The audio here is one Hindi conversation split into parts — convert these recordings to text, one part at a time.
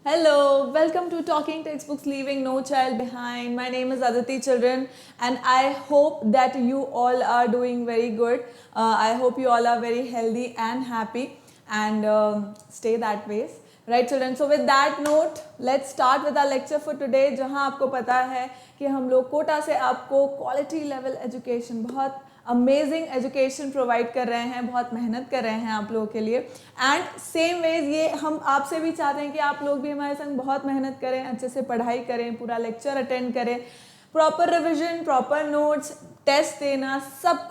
Hello, welcome to Talking Textbooks Leaving No Child Behind. My name is Aditi Children, and I hope that you all are doing very good. I hope you all are very healthy and happy, and stay that way. Right, children? So, with that note, let's start with our lecture for today. जहाँ आपको पता है कि हम लोग कोटा से आपको क्वालिटी लेवल एजुकेशन बहुत अमेजिंग एजुकेशन प्रोवाइड कर रहे हैं, बहुत मेहनत कर रहे हैं आप लोगों के लिए. एंड सेम वेज ये हम आपसे भी चाहते हैं कि आप लोग भी हमारे संग बहुत मेहनत करें, अच्छे से पढ़ाई करें, पूरा लेक्चर अटेंड करें, proper revision, proper notes, test देना, सब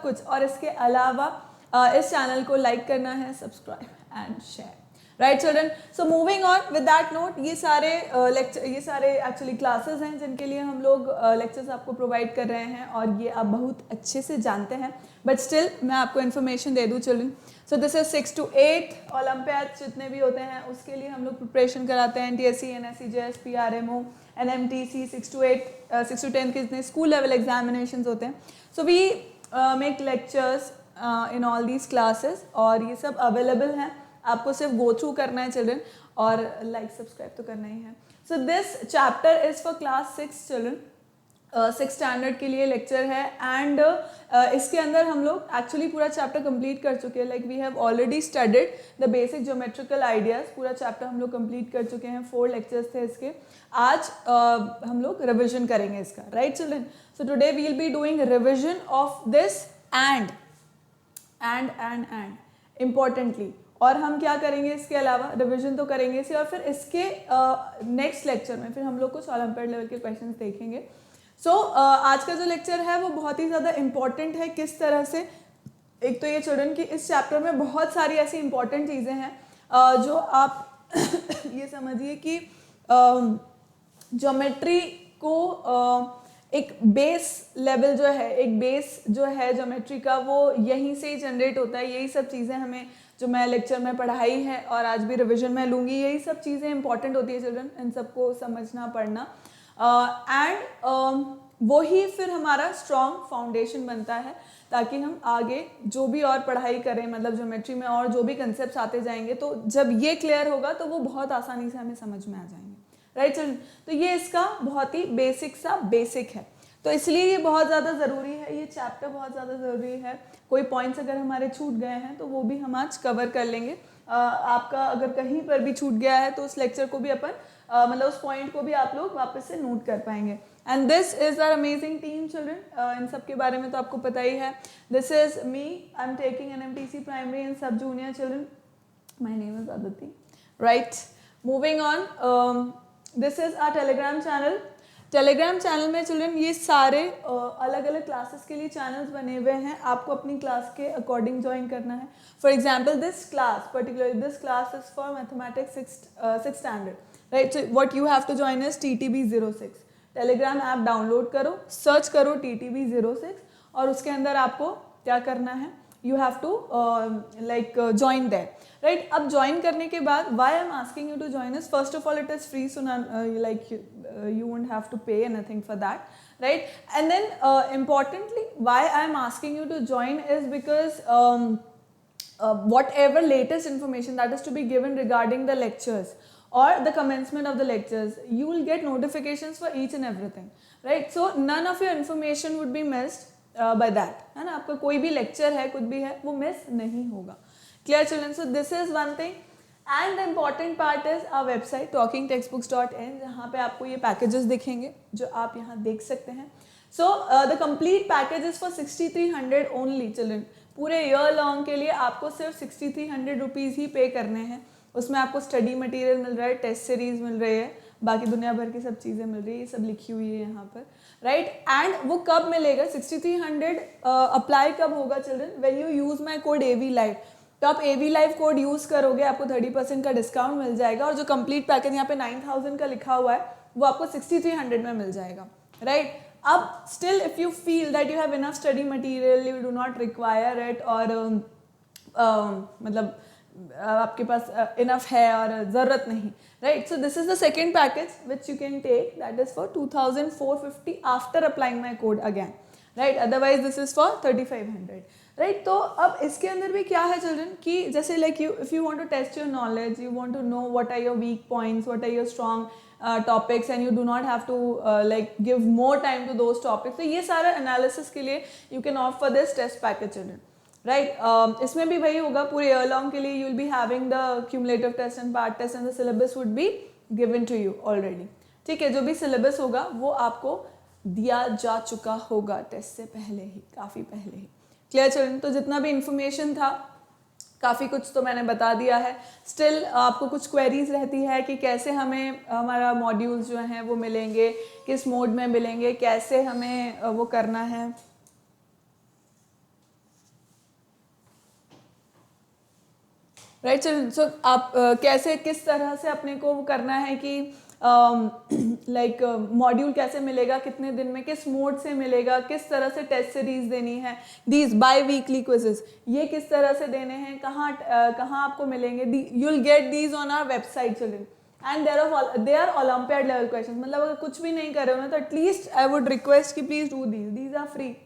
कुछ. और इसके अलावा इस चैनल को लाइक करना है, subscribe and share. Right children, so moving on with that note, ये सारे एक्चुअली क्लासेस हैं जिनके लिए हम लोग लेक्चर्स आपको प्रोवाइड कर रहे हैं और ये आप बहुत अच्छे से जानते हैं, बट स्टिल मैं आपको इन्फॉर्मेशन दे दूँ children. So this is 6 to 8 olympiad जितने भी होते हैं उसके लिए हम लोग प्रिपरेशन कराते हैं. NTSC, NSC, JS, PRMO, NMTC 6 to 10 के जितने स्कूल लेवल एग्जामिनेशंस होते हैं. So we make lectures in all these classes और ये सब अवेलेबल हैं. आपको सिर्फ गो थ्रू करना है चिल्ड्रन और लाइक सब्सक्राइब तो करना ही है. So this chapter is for class 6 children. 6 standard के लिए लेक्चर है एंड इसके अंदर हम लोग एक्चुअली पूरा चैप्टर कंप्लीट कर चुके हैं. Like we have already studied the basic geometrical ideas. पूरा चैप्टर हम लोग कंप्लीट कर चुके हैं. 4 लेक्चर्स थे इसके. आज हम लोग रिविजन करेंगे इसका. Right children, so today we will be doing revision of this and importantly. और हम क्या करेंगे इसके अलावा, रिवीजन तो करेंगे इसे और फिर इसके नेक्स्ट लेक्चर में फिर हम लोग कुछ ओलंपियाड लेवल के क्वेश्चंस देखेंगे. सो आज का जो लेक्चर है वो बहुत ही ज़्यादा इम्पॉर्टेंट है. किस तरह से, एक तो ये चिल्ड्रन की इस चैप्टर में बहुत सारी ऐसी इंपॉर्टेंट चीज़ें हैं जो आप ये समझिए कि ज्योमेट्री को एक बेस लेवल जो है, एक बेस जो है ज्योमेट्री का वो यहीं से ही जनरेट होता है. यही सब चीज़ें हमें जो मैं लेक्चर में पढ़ाई है और आज भी रिवीजन में लूँगी, यही सब चीज़ें इंपॉर्टेंट होती है चिल्ड्रन. इन सबको समझना पढ़ना एंड वही फिर हमारा स्ट्रॉन्ग फाउंडेशन बनता है ताकि हम आगे जो भी और पढ़ाई करें, मतलब ज्योमेट्री में और जो भी कंसेप्ट आते जाएंगे तो जब ये क्लियर होगा तो वो बहुत आसानी से हमें समझ में आ जाएंगे. राइट चिल्ड्रन, तो ये इसका बहुत ही बेसिक है. तो इसलिए ये बहुत ज़्यादा ज़रूरी है, ये चैप्टर बहुत ज़्यादा ज़रूरी है. कोई पॉइंट्स अगर हमारे छूट गए हैं तो वो भी हम आज कवर कर लेंगे. आपका अगर कहीं पर भी छूट गया है तो उस लेक्चर को भी अपन मतलब उस पॉइंट को भी आप लोग वापस से नोट कर पाएंगे. And this is our amazing team children. इन सब के बारे में तो आपको पता ही है. This is me, I am taking NMTC primary and sub junior children. My name is Aditi. Right, moving on, this is our Telegram channel. Telegram channel में चिल्ड्रन ये सारे अलग अलग क्लासेस के लिए चैनल्स बने हुए हैं. आपको अपनी क्लास के अकॉर्डिंग ज्वाइन करना है. For example this class, particularly this class is for mathematics 6 standard. Right, what you have to join is TTB06. Telegram app download करो, सर्च करो TTB06 और उसके अंदर आपको क्या करना है, you have to like join that. Right, अब ज्वाइन करने के बाद why I am asking you to join is, first of all it is free, so like you won't have to pay anything for that, right? And then importantly, why I am asking you to join is because whatever latest information that is to be given regarding the lectures or the commencement of the lectures, you will get notifications for each and everything, right? So none of your information would be missed by that, है ना. आपका कोई भी lecture है, कुछ भी है, वो miss नहीं होगा. Clear children? So this is one thing. And the important part is our website talkingtextbooks.in, जहाँ पे आपको ये पैकेजेस दिखेंगे जो आप यहाँ देख सकते हैं. So the complete package is for 6300 only children. पूरे ईयर लॉन्ग के लिए आपको सिर्फ 6300 रुपीज़ ही पे करने हैं. उसमें आपको स्टडी मटेरियल मिल रहा है, टेस्ट सीरीज मिल रही है, बाकी दुनिया भर की सब चीज़ें मिल रही है, ये सब लिखी हुई है यहाँ पर. राइट, एंड वो कब मिलेगा 6300 अप्लाई कब होगा children, when you use my code AV Live. तो आप AV Live कोड यूज़ करोगे, आपको 30% का डिस्काउंट मिल जाएगा और जो कंप्लीट पैकेज यहाँ पे 9000 का लिखा हुआ है वो आपको 6300 में मिल जाएगा. राइट, अब still if you feel that you have enough study material, you do not require it, और मतलब आपके पास इनफ है और ज़रूरत नहीं. Right, so this is the second package which you can take, that is for 2450 after applying my code again. Right, otherwise this is for 3500. Right. तो अब इसके अंदर भी क्या है चिल्ड्रन कि जैसे like you if you want to test your knowledge, you want to know what are your weak points, what are your strong topics, and you do not have to like give more time to those topics, तो ये सारा एनालिसिस के लिए you can opt for this test package children, right. इसमें भी वही होगा, पूरे ईयर लॉन्ग के लिए you will be having the cumulative test and part test and the syllabus would be given to you already, ठीक है। जो भी सिलेबस होगा वो आपको दिया जा चुका होगा टेस्ट से पहले ही, काफ़ी पहले ही। Clear children? तो जितना भी इंफॉर्मेशन था, काफ़ी कुछ तो मैंने बता दिया है। स्टिल आपको कुछ क्वेरीज रहती है कि कैसे हमें हमारा मॉड्यूल्स जो हैं वो मिलेंगे, किस मोड में मिलेंगे, कैसे हमें वो करना है। Right children? सो आप कैसे किस तरह से अपने को वो करना है कि लाइक मॉड्यूल कैसे मिलेगा, कितने दिन में, किस मोड से मिलेगा, किस तरह से टेस्ट सीरीज देनी है, दीज बाई वीकली क्विजेज ये किस तरह से देने हैं, कहाँ आपको मिलेंगे, you will get these on our website children, and they are olympiad level question. मतलब अगर कुछ भी नहीं कर रहे हो ना तो एटलीस्ट आई वुड रिक्वेस्ट कि please do these are free,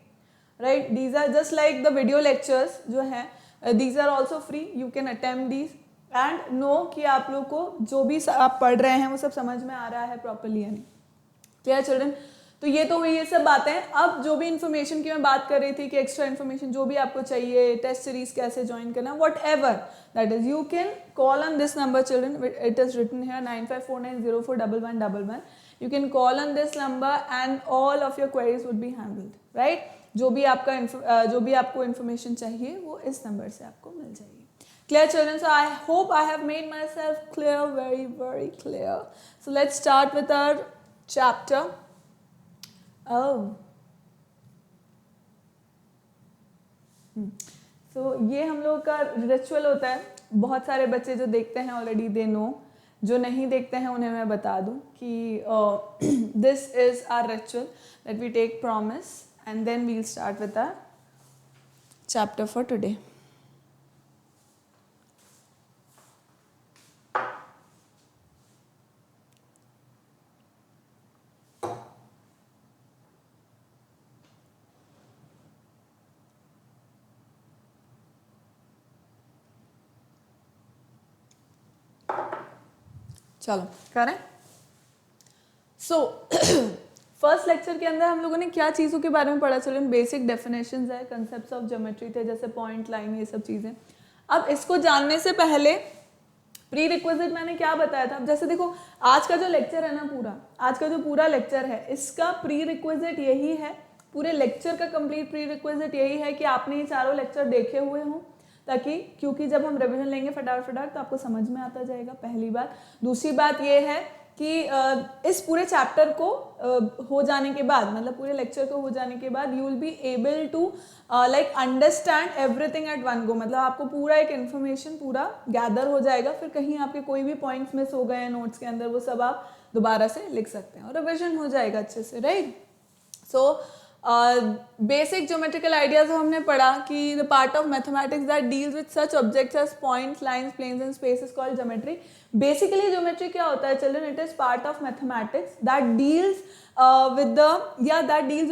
right. These are just like the video lectures जो हैं, these are also free, you can attempt these and know कि आप लोग को जो भी आप पढ़ रहे हैं वो सब समझ में आ रहा है प्रॉपरली या नहीं। Clear children? तो ये तो हुई ये सब बातें। अब जो भी इन्फॉर्मेशन की मैं बात कर रही थी कि एक्स्ट्रा इन्फॉर्मेशन जो भी आपको चाहिए, टेस्ट सीरीज कैसे ज्वाइन करना, whatever that is, you can call on this number children, it is written here 9549041111। You can call on this number and all of your queries would be handled, right. जो भी आपको इन्फॉर्मेशन चाहिए वो इस नंबर से आपको मिल जाएगी। Clear children? So I hope I have made myself clear, very, very clear. So let's start with our chapter. So ये हम लोग का रिचुअल होता है। बहुत सारे बच्चे जो देखते हैं ऑलरेडी दे नो, जो नहीं देखते हैं उन्हें मैं बता दूं कि this is our ritual that we take promise and then we'll start with our chapter for today. चलो करें। सो फर्स्ट लेक्चर के अंदर हम लोगों ने क्या चीज़ों के बारे में पढ़ा? चलो बेसिक डेफिनेशंस है, कंसेप्ट्स ऑफ ज्योमेट्री थे, जैसे पॉइंट, लाइन, ये सब चीज़ें। अब इसको जानने से पहले प्री रिक्विजिट मैंने क्या बताया था। अब जैसे देखो आज का जो लेक्चर है ना, आज का जो पूरा लेक्चर है, इसका प्री रिक्विजिट यही है, पूरे लेक्चर का कंप्लीट प्री रिक्विजिट यही है कि आपने ये चारों लेक्चर देखे हुए हों, ताकि क्योंकि जब हम रिवीजन लेंगे फटाफट तो आपको समझ में आता जाएगा, पहली बात। दूसरी बात ये है कि इस पूरे चैप्टर को हो जाने के बाद, मतलब पूरे लेक्चर को हो जाने के बाद, you will be able to like understand everything at one go. मतलब आपको पूरा एक इन्फॉर्मेशन पूरा गैदर हो जाएगा, फिर कहीं आपके कोई भी पॉइंट्स मिस हो गए हैं नोट्स के अंदर, वो सब आप दोबारा से लिख सकते हैं और रिविजन हो जाएगा अच्छे से, right. So basic geometrical ideas हमने पढ़ा कि the part of mathematics that deals with such objects as points, lines, planes and space is called geometry. Basically geometry क्या होता है children? It is part of mathematics that deals with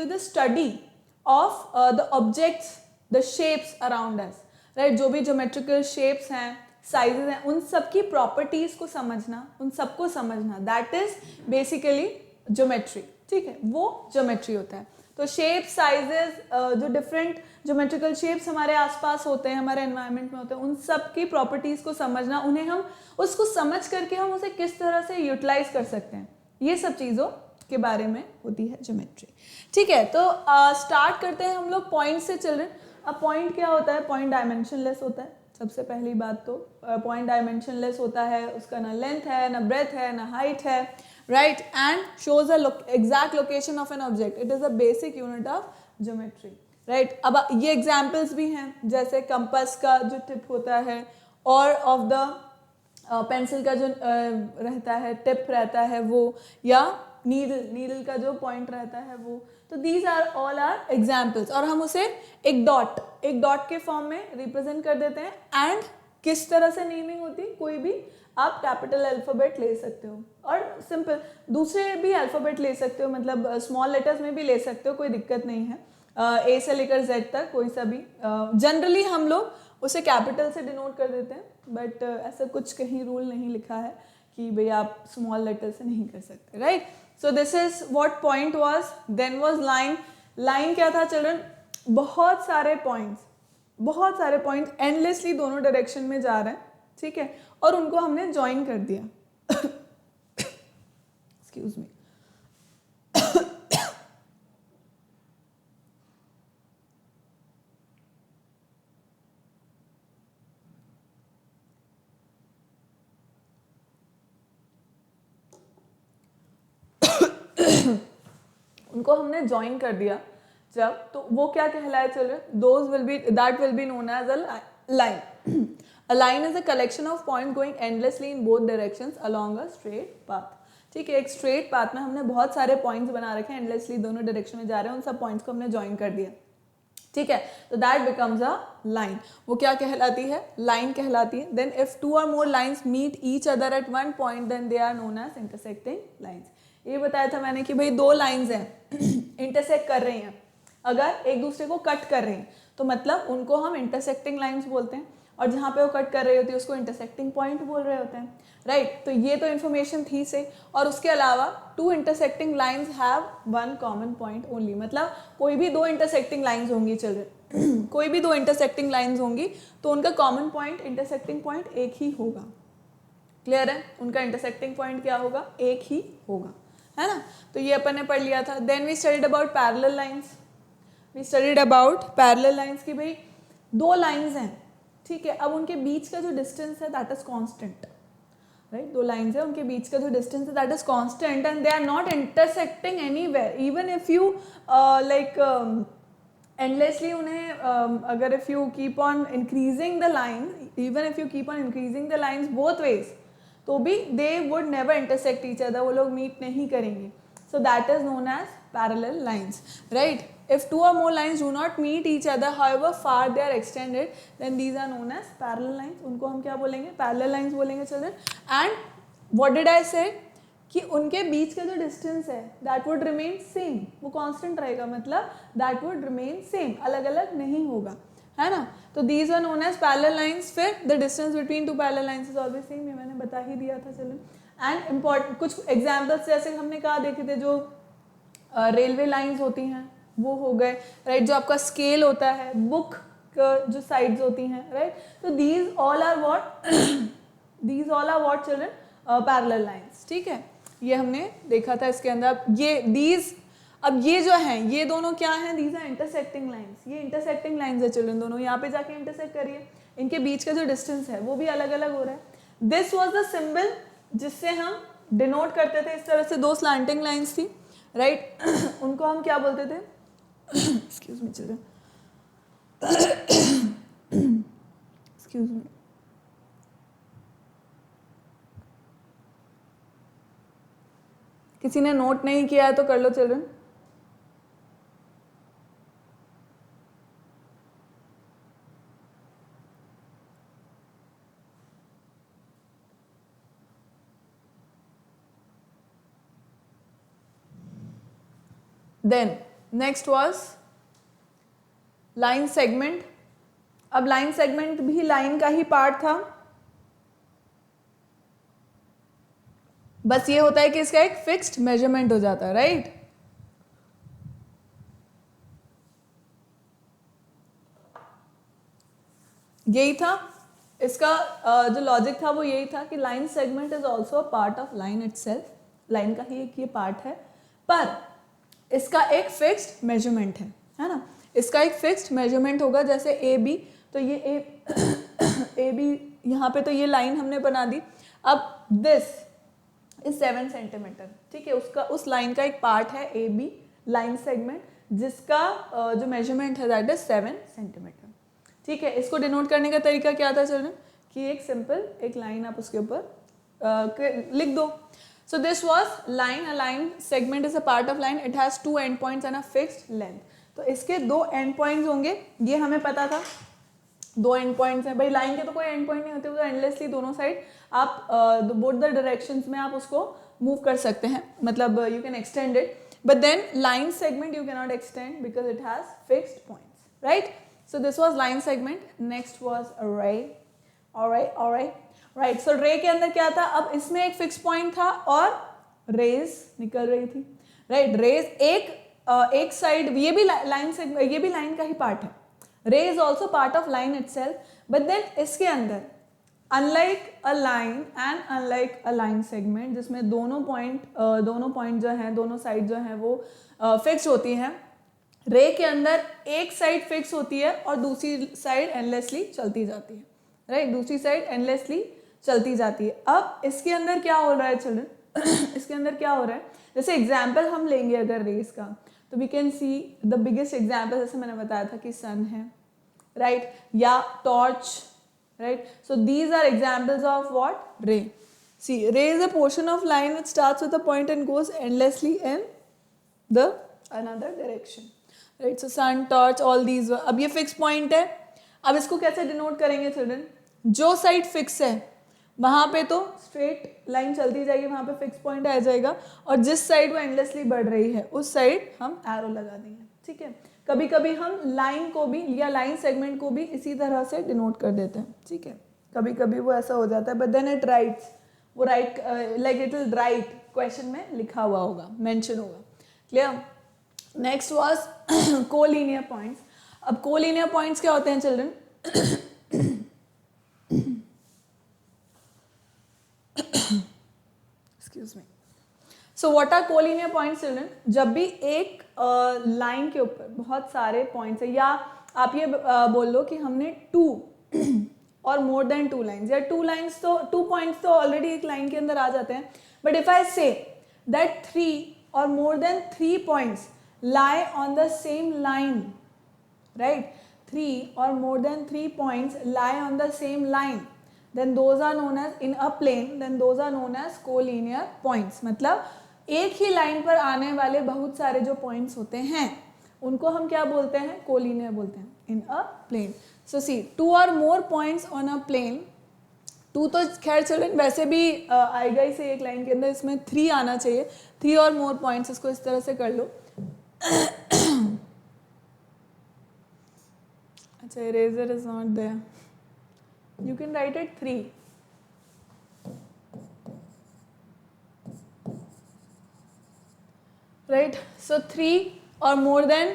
the study of the objects, the shapes around us, right. जो भी ज्योमेट्रिकल शेप्स हैं, साइजेस हैं, उन सब की प्रॉपर्टीज को समझना, उन सबको समझना, दैट इज बेसिकली ज्योमेट्री, ठीक है, वो ज्योमेट्री होता है। तो शेप, साइजेस, जो डिफरेंट ज्योमेट्रिकल शेप्स हमारे आसपास होते हैं, हमारे एनवायरनमेंट में होते हैं, उन सब की प्रॉपर्टीज को समझना, उन्हें हम उसको समझ करके हम उसे किस तरह से यूटिलाइज कर सकते हैं, ये सब चीज़ों के बारे में होती है ज्योमेट्री, ठीक है। तो स्टार्ट करते हैं हम लोग पॉइंट से चिल्ड्रन। अब पॉइंट क्या होता है? पॉइंट डायमेंशनलेस होता है। सबसे पहली बात तो पॉइंट डायमेंशनलेस होता है, उसका ना लेंथ है, ना ब्रेथ है, ना हाइट है, right, and shows the exact location of an object. It is a basic unit of geometry, right. अब ये examples भी हैं, जैसे कंपास का जो टिप होता है, और ऑफ द पेंसिल का जो रहता है, टिप रहता है वो, या नीडल का जो पॉइंट रहता है वो। तो these are all are examples, और हम उसे एक डॉट के फॉर्म में रिप्रेजेंट कर देते हैं। एंड किस तरह से नेमिंग होती है? कोई भी आप कैपिटल अल्फ़ाबेट ले सकते हो और सिंपल दूसरे भी अल्फ़ाबेट ले सकते हो, मतलब स्मॉल लेटर्स में भी ले सकते हो, कोई दिक्कत नहीं है। ए से लेकर जेड तक कोई सा भी, जनरली हम लोग उसे कैपिटल से डिनोट कर देते हैं, बट ऐसा कुछ कहीं रूल नहीं लिखा है कि भाई आप स्मॉल लेटर से नहीं कर सकते, right. So this is what point was, then was line. Line क्या था चिल्ड्रन, बहुत सारे पॉइंट्स एंडलेसली दोनों डायरेक्शन में जा रहे हैं, ठीक है, और उनको हमने ज्वाइन कर दिया। Excuse me. उनको हमने ज्वाइन कर दिया जब, तो वो क्या कहलाए children, that will be known as a line. A line is a collection of point going endlessly in both directions along a straight path, ठीक है। एक स्ट्रेट पाथ में हमने बहुत सारे पॉइंट्स बना रखे हैं, एंडलेसली दोनों डायरेक्शन में जा रहे हैं, उन सब पॉइंट्स को हमने ज्वाइन कर दिया, ठीक है, तो दैट बिकम्स अ लाइन। वो क्या कहलाती है, लाइन कहलाती है। Then if two or more lines meet each other at one point then they are known as intersecting lines. ये बताया था मैंने कि भाई दो लाइंस हैं इंटरसेक्ट कर रही हैं, अगर एक दूसरे को कट कर रही हैं तो मतलब उनको हम इंटरसेक्टिंग लाइंस बोलते हैं, और जहाँ पे वो कट कर रही होती है उसको इंटरसेक्टिंग पॉइंट बोल रहे होते हैं, राइट। तो ये तो इन्फॉर्मेशन थी से, और उसके अलावा two intersecting lines have one common point only, मतलब कोई भी दो इंटरसेक्टिंग लाइंस होंगी चिल्ड्रन, कोई भी दो इंटरसेक्टिंग लाइंस होंगी तो उनका कॉमन पॉइंट, इंटरसेक्टिंग पॉइंट एक ही होगा, क्लियर है, उनका इंटरसेक्टिंग पॉइंट क्या होगा, एक ही होगा, है ना। तो ये अपन ने पढ़ लिया था। Then we studied about parallel lines, की भाई दो लाइंस हैं, ठीक है, अब उनके बीच का जो डिस्टेंस है दैट इज कांस्टेंट, राइट। दो लाइंस है, उनके बीच का जो डिस्टेंस है that is constant and they are not intersecting anywhere, even if you like endlessly उन्हें अगर if you keep on increasing the line, even if you keep on increasing the lines both ways, तो भी they would never intersect each other, वो लोग मीट नहीं करेंगे। So that is known as parallel lines, right. If two or more lines do not meet each other, however far they are extended, then these are known as parallel lines. उनको हम क्या बोलेंगे, parallel lines बोलेंगे children. And what did I say? कि उनके बीच का जो distance है that would remain same, वो constant रहेगा, मतलब that would remain same, अलग अलग नहीं होगा, है ना। तो these are known as parallel lines. फिर the distance between two parallel lines is always same, ये मैंने बता ही दिया था children. And important कुछ examples जैसे हमने कहा देखे थे, जो रेलवे लाइंस होती हैं वो हो गए, राइट। जो आपका स्केल होता है, बुक जो साइड्स होती हैं, राइट। तो these all are what children, parallel lines, ठीक है। ये हमने देखा था इसके अंदर। ये दीज, अब ये जो हैं ये दोनों क्या हैं, दीज आर इंटरसेक्टिंग लाइंस, ये इंटरसेक्टिंग लाइंस है चिल्ड्रन, दोनों यहाँ पे जाके इंटरसेक्ट करिए, इनके बीच का जो डिस्टेंस है वो भी अलग अलग हो रहा है। दिस वॉज द सिंबल जिससे हम डिनोट करते थे, इस तरह से दो स्लैंटिंग लाइंस थी, राइट। उनको हम क्या बोलते थे, excuse me children, excuse me, किसी ने नोट नहीं किया है तो कर लो children. Then next was line segment. अब लाइन सेगमेंट भी लाइन का ही पार्ट था, बस ये होता है कि इसका एक फिक्स्ड मेजरमेंट हो जाता है, राइट। यही था इसका जो लॉजिक था, वो यही था कि line segment is also a part of line itself, line का ही एक ये पार्ट है, पर इसका एक फिक्स्ड मेजरमेंट है ना। इसका एक फिक्स्ड मेजरमेंट होगा, जैसे ए बी, तो ये ए बी यहाँ पे तो ये लाइन हमने बना दी। अब दिस इज 7 सेंटीमीटर, ठीक है, उसका उस लाइन का एक पार्ट है ए बी लाइन सेगमेंट, जिसका जो मेजरमेंट है दैट इज 7 सेंटीमीटर, ठीक है। इसको डिनोट करने का तरीका क्या था चिल्ड्रन, कि एक सिंपल एक लाइन आप उसके ऊपर लिख दो। So this was line. A line segment is a part of line. It has 2 end points and a fixed length. तो इसके 2 end points होंगे, ये हमें पता था, 2 end points हैं भाई। लाइन के तो कोई end point नहीं होते, वो तो एंडलेसली दोनों साइड आप बोथ द डायरेक्शंस में आप उसको मूव कर सकते हैं, मतलब you can extend it. but then line segment you cannot extend because it has fixed points, right? So this was line segment. Next was array. Right, so रे के अंदर क्या था, अब इसमें एक फिक्स पॉइंट था और रेज निकल रही थी, राइट? रेज एक साइड, ये भी लाइन सेगमेंट, ये भी लाइन का ही पार्ट है. Ray is also part of line itself, but then इसके अंदर unlike a line and unlike a line segment जिसमें दोनों पॉइंट जो है, दोनों साइड जो है वो फिक्स होती हैं, रे के अंदर एक साइड फिक्स होती है और दूसरी साइड एंडलेसली चलती जाती है, राइट? दूसरी साइड एंडलेसली चलती जाती है. अब इसके अंदर क्या हो रहा है चिल्ड्रन? इसके अंदर क्या हो रहा है, जैसे एग्जाम्पल हम लेंगे अगर रेस का, तो we can see the biggest example, जैसे मैंने बताया था कि सन है, राइट? या torch, right? So these are examples of what? Ray. See, ray is a portion of line which starts with a point and goes endlessly in the another direction, right? So sun, torch, all these. अब ये फिक्स पॉइंट है. अब इसको कैसे डिनोट करेंगे चिल्ड्रन? जो साइड फिक्स है वहां पे तो स्ट्रेट लाइन चलती जाएगी, वहां पे फिक्स पॉइंट आ जाएगा, और जिस साइड वो एंडलेसली बढ़ रही है उस साइड हम एरो लगा देंगे, ठीक है? कभी कभी हम लाइन को भी या लाइन सेगमेंट को भी इसी तरह से डिनोट कर देते हैं, ठीक है? कभी कभी वो ऐसा हो जाता है, बट देन इट राइट्स, वो right like it will write, question में लिखा हुआ होगा, मेंशन होगा. Clear? Next was collinear points. अब कोलिनियर पॉइंट्स क्या होते हैं children? Excuse me. So what are collinear points children? जब भी एक लाइन के ऊपर बहुत सारे पॉइंट्स है, या आप ये बोल लो कि हमने 2 और मोर देन 2 लाइन्स, या 2 लाइन्स तो 2 पॉइंट्स तो ऑलरेडी एक लाइन के अंदर आ जाते हैं, but if I say that 3 or more than 3 points lie on the same line, right? 3 or more than 3 points lie on the same line, then those are known as, in a plane, then those are known as collinear points. मतलब एक ही लाइन पर आने वाले बहुत सारे जो पॉइंट्स होते हैं उनको हम क्या बोलते हैं? कोलिनियर बोलते हैं in a plane. So see, 2 or more points on a plane, 2 तो खैर चिल्ड्रन वैसे भी आएगा ही से एक लाइन के अंदर, इसमें 3 आना चाहिए. 3 और मोर पॉइंट्स, इसको इस तरह से कर लो. अच्छा, eraser is not there. You can write it 3. Right? So 3 or more than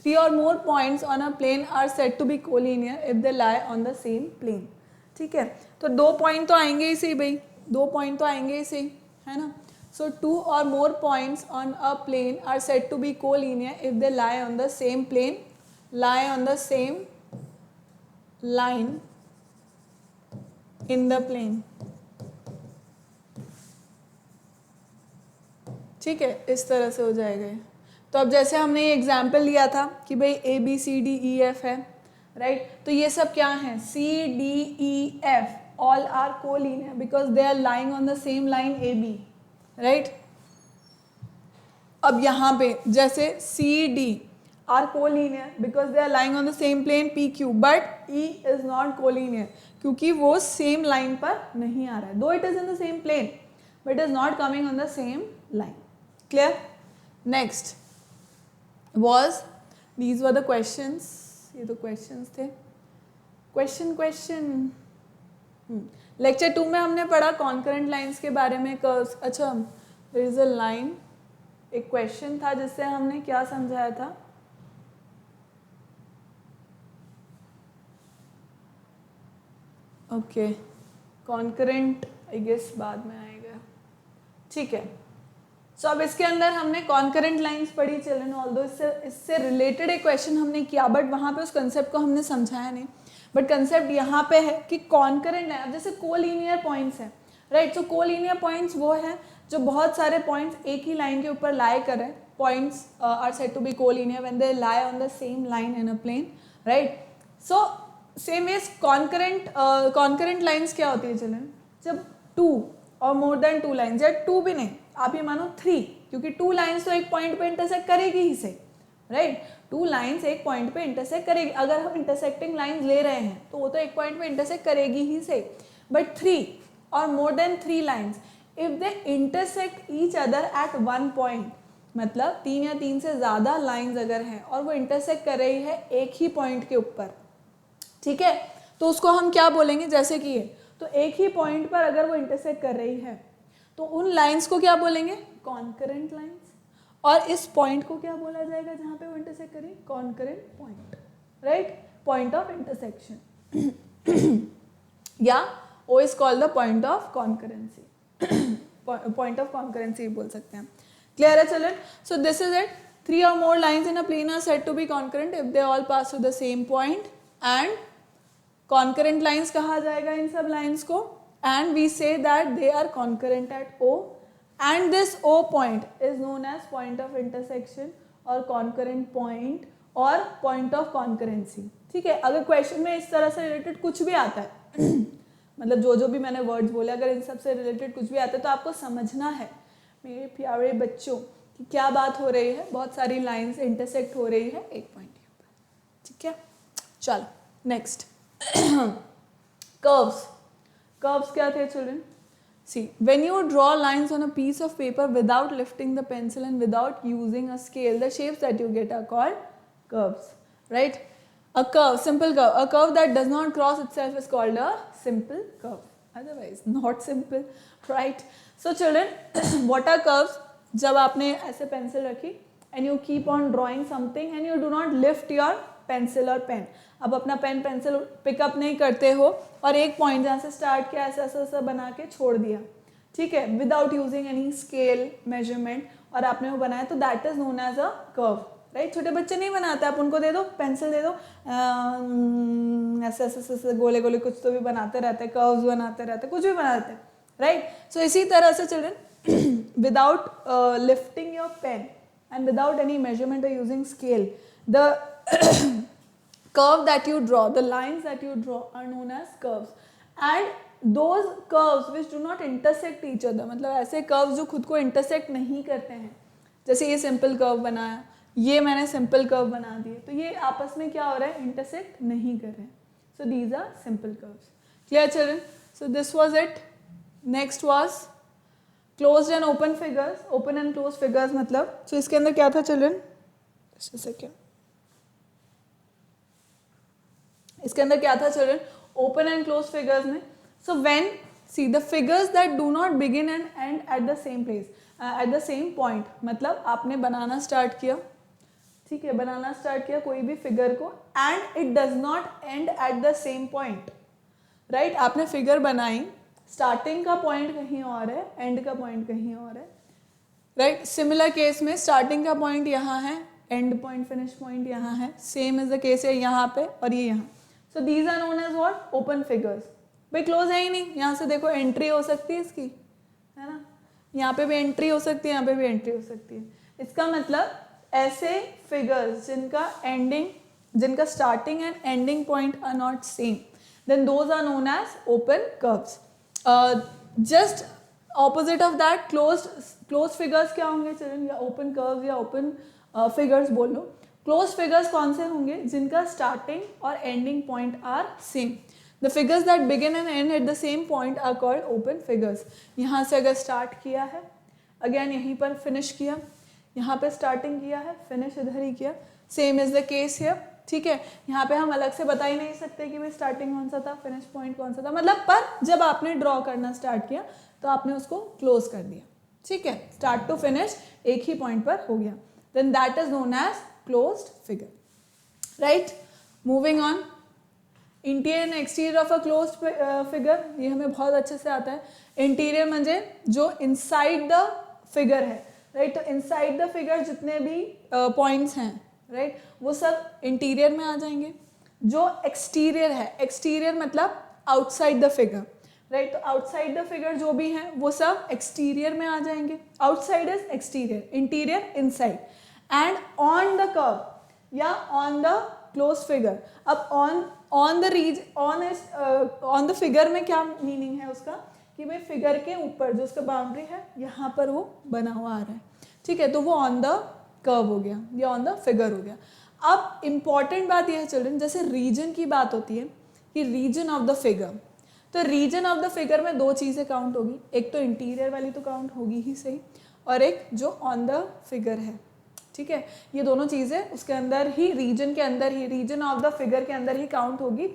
3 or more points on a plane are said to be collinear if they lie on the same plane. ठीक है? तो 2 पॉइंट तो आएंगे ही सही भाई, 2 पॉइंट तो आएंगे ही सही, है ना? So 2 or more points on a plane are said to be collinear if they lie on the same plane, lie on the same line in the plane. ठीक है, इस तरह से हो जाएगा. तो अब जैसे हमने ये एग्जाम्पल लिया था कि भाई A B C D E F है, राइट? तो ये सब क्या है? C D E F all are collinear because they are lying on the same line AB, right? अब यहाँ पे जैसे C D are collinear because they are lying on the same plane PQ, but E is not collinear क्योंकि वो सेम लाइन पर नहीं आ रहा है, though it is in the same plane but it is not coming on the same line. Clear? Next was, these were the questions, ये तो questions थे. Question लेक्चर 2 में हमने पढ़ा कॉन्करेंट लाइंस के बारे में. अच्छा, there is a line, एक क्वेश्चन था जिससे हमने क्या समझाया था? ओके, कॉन्करेंट आई गेस बाद में आएगा, ठीक है. सो अब इसके अंदर हमने कॉन्करेंट लाइंस पढ़ी चिल्ड्रन, ऑल्दो इससे रिलेटेड एक क्वेश्चन हमने किया, बट वहाँ पे उस कंसेप्ट को हमने समझाया नहीं. बट कंसेप्ट यहाँ पे है कि कॉन्करेंट लाइन, जैसे कोलिनियर पॉइंट्स है, राइट? सो कोलिनियर पॉइंट्स वो है जो बहुत सारे पॉइंट्स एक ही लाइन के ऊपर लाई कर रहे हैं. Points are said to be collinear when they lie on the same line in a plane, right? So same is concurrent lines क्या होती है चिल्ड्रन? जब 2 और मोर देन 2 लाइन्स, या 2 भी नहीं, आप ये मानो 3, क्योंकि 2 लाइन्स तो एक पॉइंट पे इंटरसेक्ट करेगी ही से, राइट? 2 लाइन्स एक पॉइंट पे इंटरसेक्ट करेगी. अगर हम इंटरसेक्टिंग लाइन्स ले रहे हैं तो वो तो एक पॉइंट पे इंटरसेक्ट करेगी ही से. But 3 or more than 3 lines, if they intersect each other at one point, मतलब 3 या 3 से ज़्यादा लाइंस अगर हैं और वो इंटरसेक्ट कर रही है एक ही पॉइंट के ऊपर, ठीक है, तो उसको हम क्या बोलेंगे, जैसे कि ये, तो एक ही पॉइंट पर अगर वो इंटरसेक्ट कर रही है तो उन लाइंस को क्या बोलेंगे, कॉन्करेंट लाइंस। और इस पॉइंट को क्या बोला जाएगा जहाँ पे वो इंटरसेक्ट करें, concurrent point, right, point of intersection या O is called the point of concurrency, point of concurrency बोल सकते हैं। क्लियर है children? So this is it, 3 or more lines in a plane are said to be concurrent if they all pass through the same point, and concurrent lines कहा जाएगा इन सब lines को, and we say that they are concurrent at O, and this O point is known as point of intersection or concurrent point और point of concurrency। ठीक है, अगर क्वेश्चन में इस तरह से रिलेटेड कुछ भी आता है मतलब जो भी मैंने वर्ड्स बोले, अगर इन सब से रिलेटेड कुछ भी आता है तो आपको समझना है मेरे प्यारे बच्चों कि क्या बात हो रही है, बहुत सारी लाइंस इंटरसेक्ट हो रही है एक पॉइंट के ऊपर, ठीक है। चलो नेक्स्ट, कर्व्स। कर्व्स क्या थे children? See, when you draw lines on a piece of paper without lifting the pencil and without using a scale, the shapes that you get are called curves, right? A curve, simple curve, a curve that does not cross itself is called a simple curve, otherwise not simple, right? So children, what are curves? जब आपने ऐसे पेंसिल रखी and you keep on drawing something and you do not lift your pencil or pen, अब अपना पेन पेंसिल पिकअप नहीं करते हो और एक पॉइंट जहाँ से स्टार्ट किया ऐसा ऐसा ऐसा बना के छोड़ दिया, ठीक है, without using any scale measurement, और आपने वो बनाया, तो that is known as a curve, right. छोटे बच्चे नहीं बनाते, आप उनको दे दो पेंसिल, दे दो ऐसे ऐसे ऐसे गोले गोले कुछ तो भी बनाते रहते हैं, कर्व्स बनाते रहते हैं, कुछ भी बनाते हैं, राइट। सो इसी तरह से children, without lifting your pen and without any measurement or using scale, the curve that you draw, the lines that you draw are known as curves, and those curves which do not intersect each other, मतलब ऐसे curves जो खुद को intersect नहीं करते हैं, जैसे ये simple curve बनाया, ये मैंने simple curve बना दिए, तो ये आपस में क्या हो रहा है, intersect नहीं कर रहे हैं, so these are simple curves। Clear children? So this was it। Next was closed end open figures. Open and close figures मतलब, सो इसके अंदर क्या था चिल्ड्रन, इसके अंदर क्या था children, open and close figures में, so when see the figures that do not begin and end at the same place, at the same point, मतलब आपने बनाना स्टार्ट किया, ठीक है, बनाना स्टार्ट किया कोई भी फिगर को, and it does not and at the same point, right. आपने फिगर बनाई, स्टार्टिंग का पॉइंट कहीं और है, एंड का पॉइंट कहीं और है, राइट। सिमिलर केस में स्टार्टिंग का पॉइंट यहाँ है, एंड पॉइंट फिनिश पॉइंट यहाँ है, सेम इज द केस है यहाँ पे और ये यहाँ। So these are known as what, open figures. भाई क्लोज है ही नहीं, यहाँ से देखो एंट्री हो सकती है इसकी, है ना, यहाँ पे भी एंट्री हो सकती है, यहाँ पे भी एंट्री हो सकती है। इसका मतलब ऐसे फिगर्स जिनका एंडिंग, जिनका starting and ending point are not same, then those are known as open curves. Just opposite of that close figures क्या होंगे चिल्ड्रन, या ओपन कर्व्स या ओपन फिगर्स बोल लो। क्लोज फिगर्स कौन से होंगे, जिनका स्टार्टिंग और ending point are same. The figures that begin and end at the same point are called open figures. यहाँ से अगर स्टार्ट किया है, अगेन यहीं पर फिनिश किया, यहाँ पे स्टार्टिंग किया है, फिनिश इधर ही किया, same is the case here, ठीक है। यहाँ पे हम अलग से बता ही नहीं सकते कि भाई स्टार्टिंग कौन सा था, फिनिश पॉइंट कौन सा था, मतलब पर जब आपने ड्रॉ करना स्टार्ट किया तो आपने उसको क्लोज कर दिया, ठीक है, स्टार्ट टू फिनिश एक ही पॉइंट पर हो गया, then that is known as closed figure, right. Moving on, interior and exterior of a closed figure, ये हमें बहुत अच्छे से आता है। इंटीरियर म्हणजे जो इनसाइड द फिगर है, राइट, तो इनसाइड द फिगर जितने भी पॉइंट्स हैं, राइट, वो सब इंटीरियर में आ जाएंगे। जो एक्सटीरियर है, एक्सटीरियर मतलब आउटसाइड द फिगर, राइट, तो आउटसाइड द फिगर जो भी हैं वो सब एक्सटीरियर में आ जाएंगे। Outside is exterior, interior inside. And on the curve या ऑन द क्लोज फिगर, अब ऑन द फिगर में क्या मीनिंग है उसका, कि भाई फिगर के ऊपर जो उसका बाउंड्री है यहाँ पर वो बना हुआ आ रहा है, ठीक है, तो वो ऑन द कर्व हो गया या ऑन द फिगर हो गया। अब इंपॉर्टेंट बात यह है चिल्ड्रन, जैसे रीजन की बात होती है कि रीजन ऑफ द फिगर, तो रीजन ऑफ द फिगर में दो चीज़ें काउंट होगी, एक तो इंटीरियर वाली तो काउंट होगी ही सही, और एक जो ऑन द फिगर है, ठीक है। ये दोनों चीज़ें उसके अंदर ही, रीजन के अंदर ही, रीजन ऑफ द फिगर के अंदर ही काउंट होगी।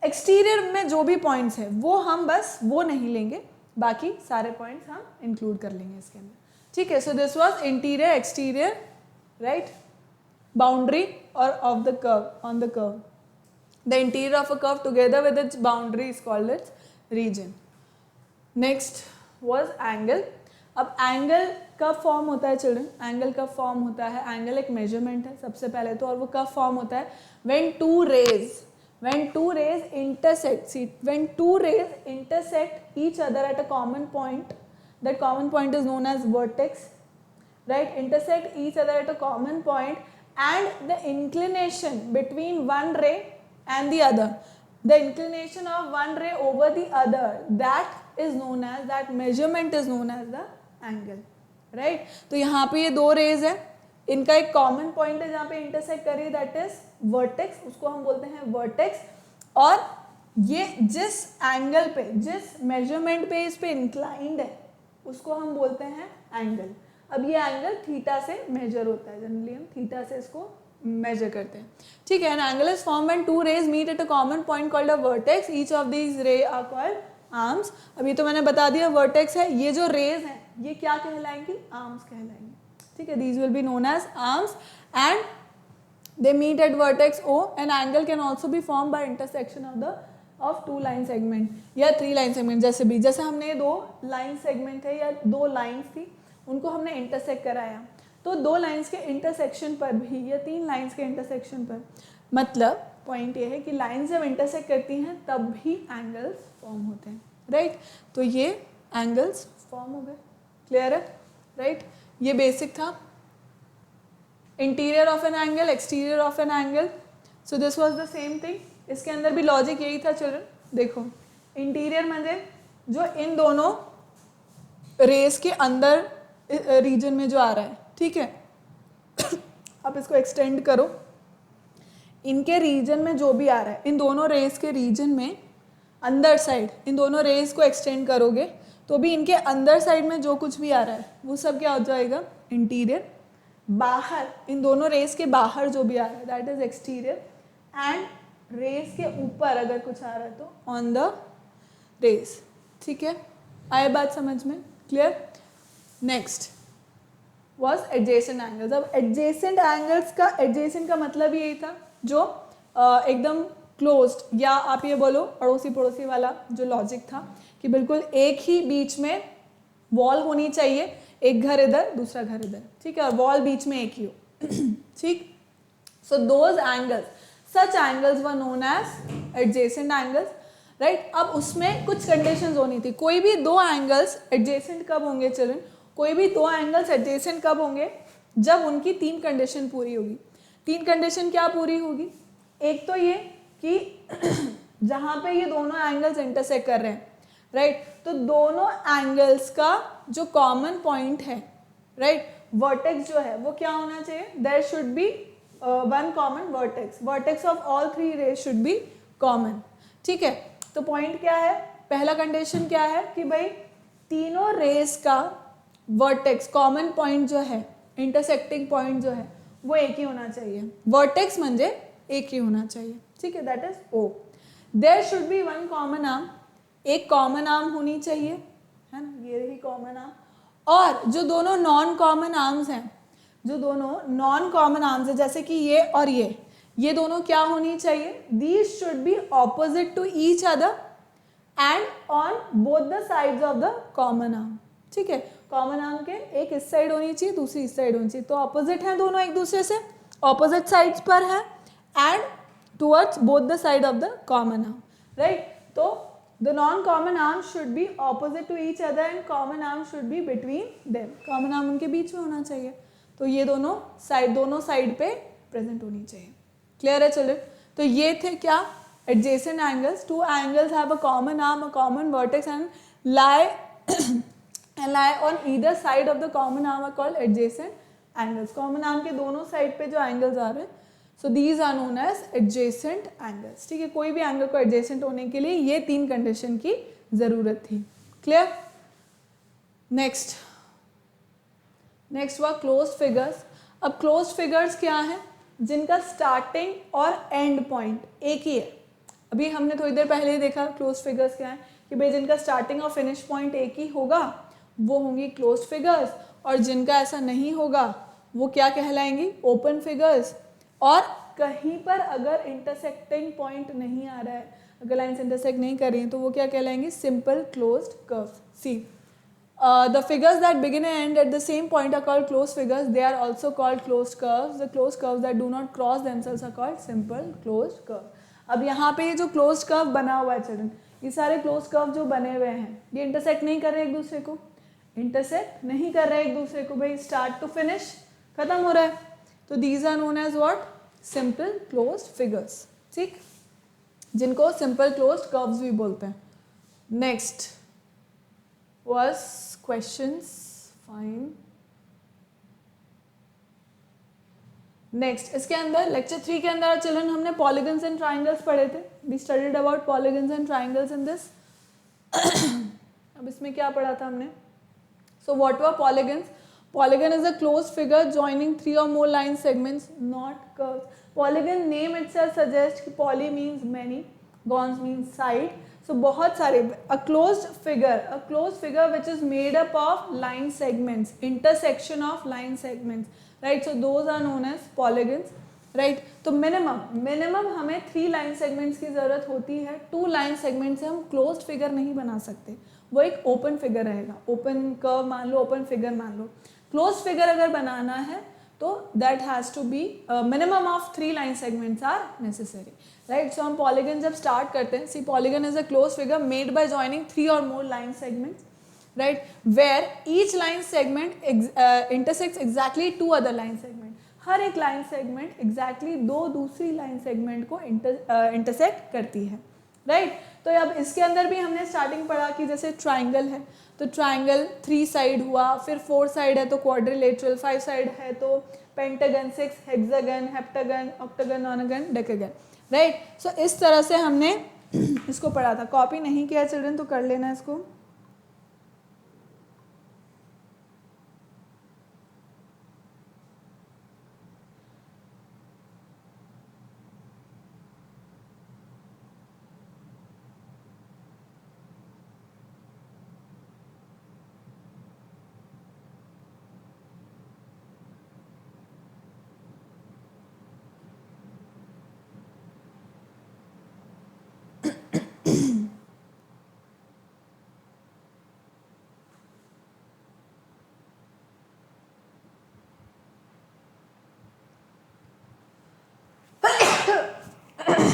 एक्सटीरियर में जो भी पॉइंट्स हैं वो हम बस वो नहीं लेंगे, बाकी सारे पॉइंट्स हम इंक्लूड कर लेंगे इसके अंदर, ठीक है। So this was interior, exterior, right, boundary or of the curve, on the curve. The interior of a curve together with its boundary is called its region. Next was angle. अब एंगल कब फॉर्म होता है चिल्ड्रन? एंगल कब फॉर्म होता है? एंगल एक मेजरमेंट है सबसे पहले तो, और वो कब फॉर्म होता है? when two rays intersect each other at a common point, that common point is known as vertex, right? Intersect each other at a common point, and the inclination between one ray and the other, the inclination of one ray over the other, that is known as, that measurement is known as the angle, right? तो यहाँ पे ये दो रेज है, इनका एक कॉमन पॉइंट है जहाँ पे इंटरसेक्ट कर रही है, दैट इज वर्टेक्स, उसको हम बोलते हैं वर्टेक्स। और ये जिस एंगल पे, जिस मेजरमेंट पे इस पे इंक्लाइंड है, उसको हम बोलते हैं एंगल। अब ये एंगल थीटा से मेजर होता है, जनरली हम थीटा से इसको मेजर करते हैं, ठीक है। An angle is form when two rays meet at a common point called a vertex, each of these ray are called arms. अभी तो मैंने बता दिया वर्टेक्स है, ये जो रेज हैं ये क्या कहलाएंगी? आर्म्स कहलाएंगी, ठीक है। These will be known as arms and they meet at vertex O. An angle can also be form by intersection of two line segment या थ्री लाइन सेगमेंट, जैसे हमने दो लाइन सेगमेंट है या दो लाइन्स थी, उनको हमने इंटरसेक्ट कराया, तो दो लाइंस के इंटरसेक्शन पर भी या तीन लाइंस के इंटरसेक्शन पर, मतलब पॉइंट ये है कि लाइंस जब इंटरसेक्ट करती हैं तब भी एंगल्स फॉर्म होते हैं, राइट। तो ये एंगल्स फॉर्म हो गए, क्लियर है, राइट। ये बेसिक था interior of an angle, exterior of an angle. So this was the same thing. इसके अंदर भी लॉजिक यही था चिल्ड्रन। देखो इंटीरियर म्हणजे जो इन दोनों रेस के अंदर रीजन में जो आ रहा है, ठीक है। अब इसको एक्सटेंड करो, इनके रीजन में जो भी आ रहा है, इन दोनों रेस के रीजन में अंदर साइड, इन दोनों रेस को एक्सटेंड करोगे तो भी इनके अंदर साइड में जो कुछ भी आ रहा है वो सब क्या हो जाएगा? इंटीरियर। बाहर, इन दोनों रेस के बाहर जो भी आ रहा है that is exterior, and rays के ऊपर अगर कुछ आ रहा है तो ऑन द रेस, ठीक है। आए बात समझ में? Clear. Next was adjacent angles। अब adjacent angles का, adjacent का मतलब यही था जो एकदम क्लोज्ड, या आप ये बोलो अड़ोसी पड़ोसी वाला जो लॉजिक था कि बिल्कुल एक ही बीच में वॉल होनी चाहिए, एक घर इधर दूसरा घर इधर, ठीक है, और वॉल बीच में एक ही हो, ठीक। So those angles, such angles were known as adjacent angles, right. अब उसमें कुछ कंडीशंस होनी थी। कोई भी दो एंगल्स एडजेसेंट कब होंगे चिल्ड्रन? कोई भी दो एंगल्स एडजेसेंट कब होंगे? जब उनकी तीन कंडीशन पूरी होगी। तीन कंडीशन क्या पूरी होगी? एक तो ये कि जहाँ पे ये दोनों एंगल्स इंटरसेक्ट कर रहे हैं, राइट, तो दोनों एंगल्स का जो कॉमन पॉइंट है, राइट, वर्टेक्स जो है वो क्या होना चाहिए? There should be one common vertex, vertex of all three rays should be common, ठीक है। तो पॉइंट क्या है? पहला कंडीशन क्या है कि भाई तीनों रेज का वर्टेक्स, कॉमन पॉइंट जो है, इंटरसेक्टिंग पॉइंट जो है वो एक ही होना चाहिए। वर्टेक्स म्हणजे एक ही होना चाहिए, ठीक है, that is O. There should be one common arm, एक कॉमन आर्म होनी चाहिए, है ना, ये रही कॉमन आर्म। और जो दोनों नॉन कॉमन आर्म्स हैं, जो दोनों नॉन कॉमन आर्म्स है, जैसे कि ये और ये दोनों क्या होनी चाहिए? These should be opposite to each other and on both the sides of the common arm, ठीक है। कॉमन आर्म के एक इस साइड होनी चाहिए, दूसरी इस साइड होनी चाहिए, तो ऑपोजिट हैं दोनों एक दूसरे से, ऑपोजिट साइड्स पर है, and towards both the side of the common arm, right. तो the non common arm should be opposite to each other and common arm should be between them, common arm उनके बीच में होना चाहिए। तो ये दोनों साइड पे प्रेजेंट होनी चाहिए। क्लियर है चिल्ड्रन? तो ये थे क्या? Adjacent angles. Two angles have a common arm, a common vertex and lie on either side of the common arm are called adjacent angles। common arm के दोनों साइड पे जो एंगल्स आ रहे हैं, so these are known as adjacent angles. ठीक है, कोई भी एंगल को एडजेसेंट होने के लिए ये 3 कंडीशन की जरूरत थी. क्लियर? नेक्स्ट हुआ क्लोज फिगर्स. अब क्लोज फिगर्स क्या है? जिनका स्टार्टिंग और एंड पॉइंट एक ही है. अभी हमने थोड़ी देर पहले ही देखा क्लोज फिगर्स क्या है कि भाई जिनका स्टार्टिंग और फिनिश पॉइंट एक ही होगा वो होंगी क्लोज फिगर्स, और जिनका ऐसा नहीं होगा वो क्या कहलाएंगी? Open figures. और कहीं पर अगर इंटरसेक्टिंग पॉइंट नहीं आ रहा है, अगर लाइन्स इंटरसेक्ट नहीं कर रही हैं, तो वो क्या कहलाएंगी? Simple closed curves. See the figures that begin and end at the same point are called closed figures. They are also called closed curves. The closed curves that do not cross themselves are called simple closed curve. अब यहाँ पे ये जो closed curve बना हुआ है चिल्ड्रन, ये सारे closed curve जो बने हुए हैं ये intersect नहीं कर रहे एक दूसरे को, intersect नहीं कर रहे एक दूसरे को, भाई start to finish खत्म हो रहा है. तो these are known as what? Simple closed figures. ठीक, जिनको simple closed curves भी बोलते हैं. Next was questions. Fine. Next इसके अंदर लेक्चर 3 के अंदर चिल्ड्रन हमने पॉलीगन्स एंड ट्राइंगल्स पढ़े थे. We studied about polygons and triangles in this. अब इसमें क्या पढ़ा था हमने? So what were polygons? Polygon is a closed figure joining 3 or more line segments, not curves. Polygon name itself suggests कि poly means many, gons means side. So बहुत सारे a closed figure which is made up of line segments, intersection of line segments, right? So those are known as polygons, right? तो minimum हमें 3 line segments की ज़रूरत होती है. 2 line segments से हम closed figure नहीं बना सकते, वो एक ओपन फिगर रहेगा. ओपन कर्व मान लो, ओपन फिगर मान लो. क्लोज फिगर अगर बनाना है तो that has to be minimum of 3 line segments are necessary, right. So हम पॉलीगन जब स्टार्ट करते हैं, see polygon is a close figure made by joining 3 or more line segments, right, where each line segment intersects exactly 2 other line segment. हर एक लाइन सेगमेंट एग्जैक्टली 2 दूसरी लाइन सेगमेंट को इंटरसेक्ट करती है, राइट. तो अब इसके अंदर भी हमने स्टार्टिंग पढ़ा कि जैसे ट्राइंगल है तो ट्राइंगल 3 साइड हुआ, फिर 4 साइड है तो क्वाड्रिलेटरल, 5 साइड है तो pentagon, 6 hexagon, heptagon, octagon, nonagon, decagon, right. So इस तरह से हमने इसको पढ़ा था. कॉपी नहीं किया चिल्ड्रन तो कर लेना इसको.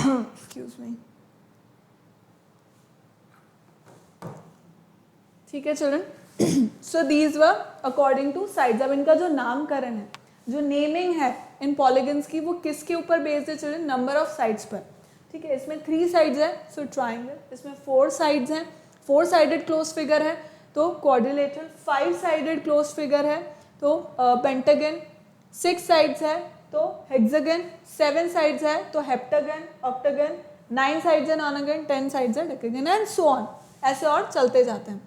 Excuse me. ठीक है children. So these were according two sides. अब इनका जो नामकरण है, जो नेमिंग है इन पॉलीगन्स की, वो किसके ऊपर बेस्ड है चिल्ड्रन? नंबर ऑफ साइड्स पर. ठीक है, इसमें 3 साइड्स है सो ट्राइंगल, इसमें 4 साइड्स हैं, 4 साइडेड क्लोज फिगर है तो क्वाड्रिलेटरल, 5 साइडेड क्लोज फिगर है तो पेंटागन, 6 साइड्स है तो हेक्सागन, 7 साइड्स है तो हेप्टागन, ऑक्टागन, 9 साइड्स है नॉनागन, 10 साइड्स है डेकागन एंड सो ऑन. ऐसे और चलते जाते हैं,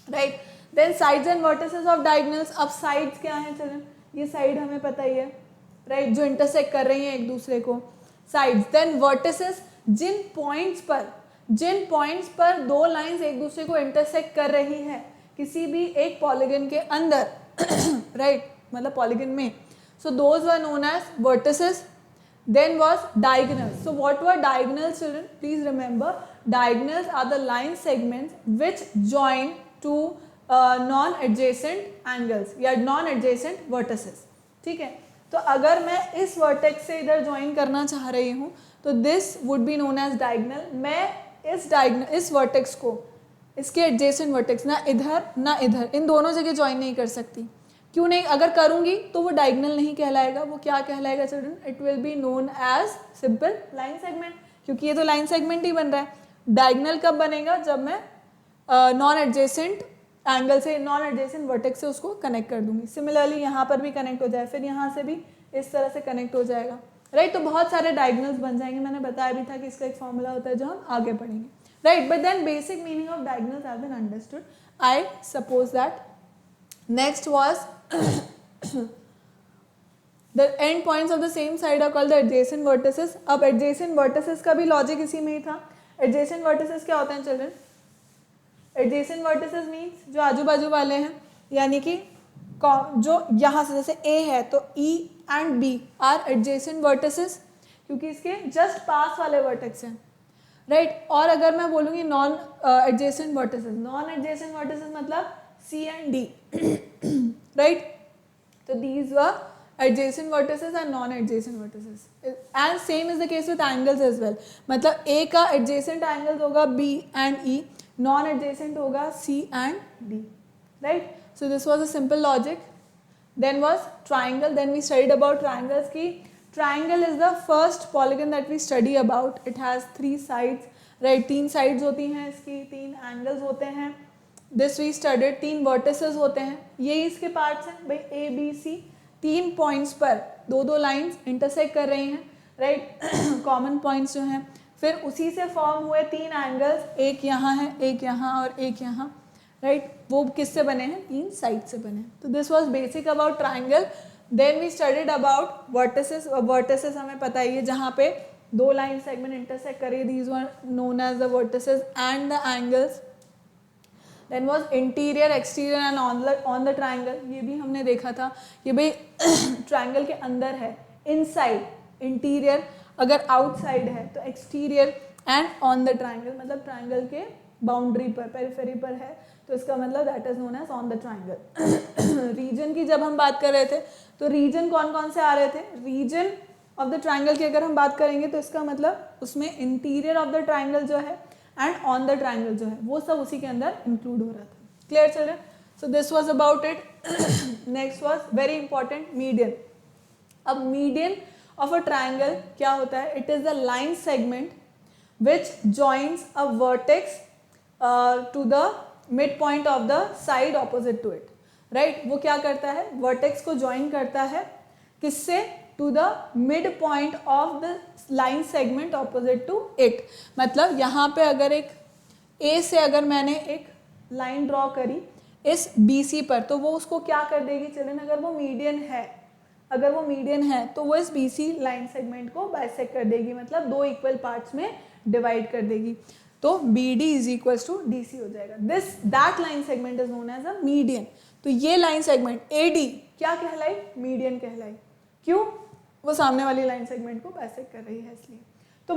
right. Then sides and vertices of diagonals. अब साइड्स क्या है चिल्ड्रन? ये साइड हमें पता ही है, राइट, जो इंटरसेक्ट कर रही हैं एक दूसरे को, साइड्स. देन वर्टिसेस, जिन पॉइंट्स पर 2 लाइंस एक दूसरे को इंटरसेक्ट कर रही है किसी भी एक पॉलीगन के अंदर, राइट, मतलब पॉलीगन में. So those were known as vertices. Then was diagonals. So what were diagonals, children? Please remember, diagonals are the line segments which join to non-adjacent angles या non-adjacent vertices. ठीक है, तो अगर मैं इस vertex से इधर join करना चाह रही हूँ तो this would be known as diagonal. मैं इस vertex को, इसके adjacent vertex ना इधर ना इधर, इन दोनों जगह join नहीं कर सकती. क्यों नहीं? अगर करूंगी तो वो डायगोनल नहीं कहलाएगा. वो क्या कहलाएगा children? It will be known as simple line segment, क्योंकि ये तो लाइन सेगमेंट ही बन रहा है. डायगोनल कब बनेगा? जब मैं नॉन एडजेसेंट एंगल से, नॉन एडजेसेंट वर्टेक्स से उसको कनेक्ट कर दूंगी. सिमिलरली यहाँ पर भी कनेक्ट हो जाए, फिर यहाँ से भी इस तरह से कनेक्ट हो जाएगा. राइट। तो बहुत सारे डायगोनल्स बन जाएंगे, मैंने बताया भी था कि इसका एक फॉर्मूला होता है जो हम आगे पढ़ेंगे, राइट। But then basic meaning of diagonals have been understood, I suppose that. Next was the end points of the same side are called the adjacent vertices। अब adjacent vertices का भी लॉजिक इसी में ही था। adjacent vertices क्या होते हैं चिल्ड्रन? adjacent vertices means जो आजू बाजू वाले हैं, यानी कि जो यहाँ से जैसे A है तो E and B are adjacent vertices, क्योंकि इसके जस्ट पास वाले वर्टेक्स हैं, राइट। और अगर मैं बोलूँगी non adjacent vertices, non adjacent vertices मतलब C and D, राइट। तो these were adjacent vertices and non-adjacent vertices, and same is the case with angles as well। मतलब A का adjacent angles होगा B and E, non-adjacent होगा C and D, right? So this was a simple logic। Then was triangle। Then we studied about triangles की triangle is the first polygon that we study about। It has 3 sides, right? 3 sides होती हैं इसकी, 3 angles होते हैं। This we studied, 3 vertices होते हैं, यही इसके parts हैं भाई, A B C। 3 पॉइंट्स पर 2 लाइंस इंटरसेक्ट कर रही हैं, राइट, कॉमन पॉइंट्स जो हैं। फिर उसी से फॉर्म हुए 3 एंगल्स, एक यहाँ है, एक यहाँ और एक यहाँ, राइट। वो किससे बने हैं? 3 साइड से बने हैं। तो this was basic about triangle. Then we studied about vertices. Vertices हमें पता ही है, जहाँ पे 2 लाइन सेगमेंट इंटरसेक्ट करिए, these were known as the vertices and the angles. Then was interior, exterior and on the triangle. ये भी हमने देखा था कि भाई ट्राइंगल के अंदर है, इनसाइड इंटीरियर, अगर आउटसाइड है तो exterior, and on the triangle मतलब ट्राइंगल के बाउंड्री पर, पेरिफेरी पर है, तो इसका मतलब that is known as on the triangle. Region की जब हम बात कर रहे थे तो रीजन कौन कौन से आ रहे थे? रीजन ऑफ द ट्राइंगल की अगर हम बात करेंगे तो इसका मतलब उसमें इंटीरियर ऑफ द ट्राइंगल जो है एंड ऑन द ट्राइंगल जो है वो सब उसी के अंदर इंक्लूड हो रहा था। Clear children? So this was about it. Next was very important, median. अब मीडियन ऑफ अ ट्राइंगल क्या होता है? It is the line segment which joins a vertex to the mid point of the side opposite to it, right. वो क्या करता है? वर्टेक्स को ज्वाइन करता है किससे? To the mid point of the line segment opposite to it. मतलब यहाँ पे अगर एक A से अगर मैंने एक लाइन ड्रॉ करी इस BC पर, तो वो उसको क्या कर देगी चिल्ड्रन? अगर वो मीडियन है तो वो इस BC लाइन सेगमेंट को बाइसेक्ट कर देगी, मतलब 2 इक्वल पार्ट्स में डिवाइड कर देगी, तो BD is equals to DC हो जाएगा। That line segment is known as a median. तो ये लाइन सेगमेंट AD क्या कहलाई? मीडियन कहलाई। क्यों? वो सामने वाली लाइन सेगमेंट को बाइसेक्ट कर रही है इसलिए। तो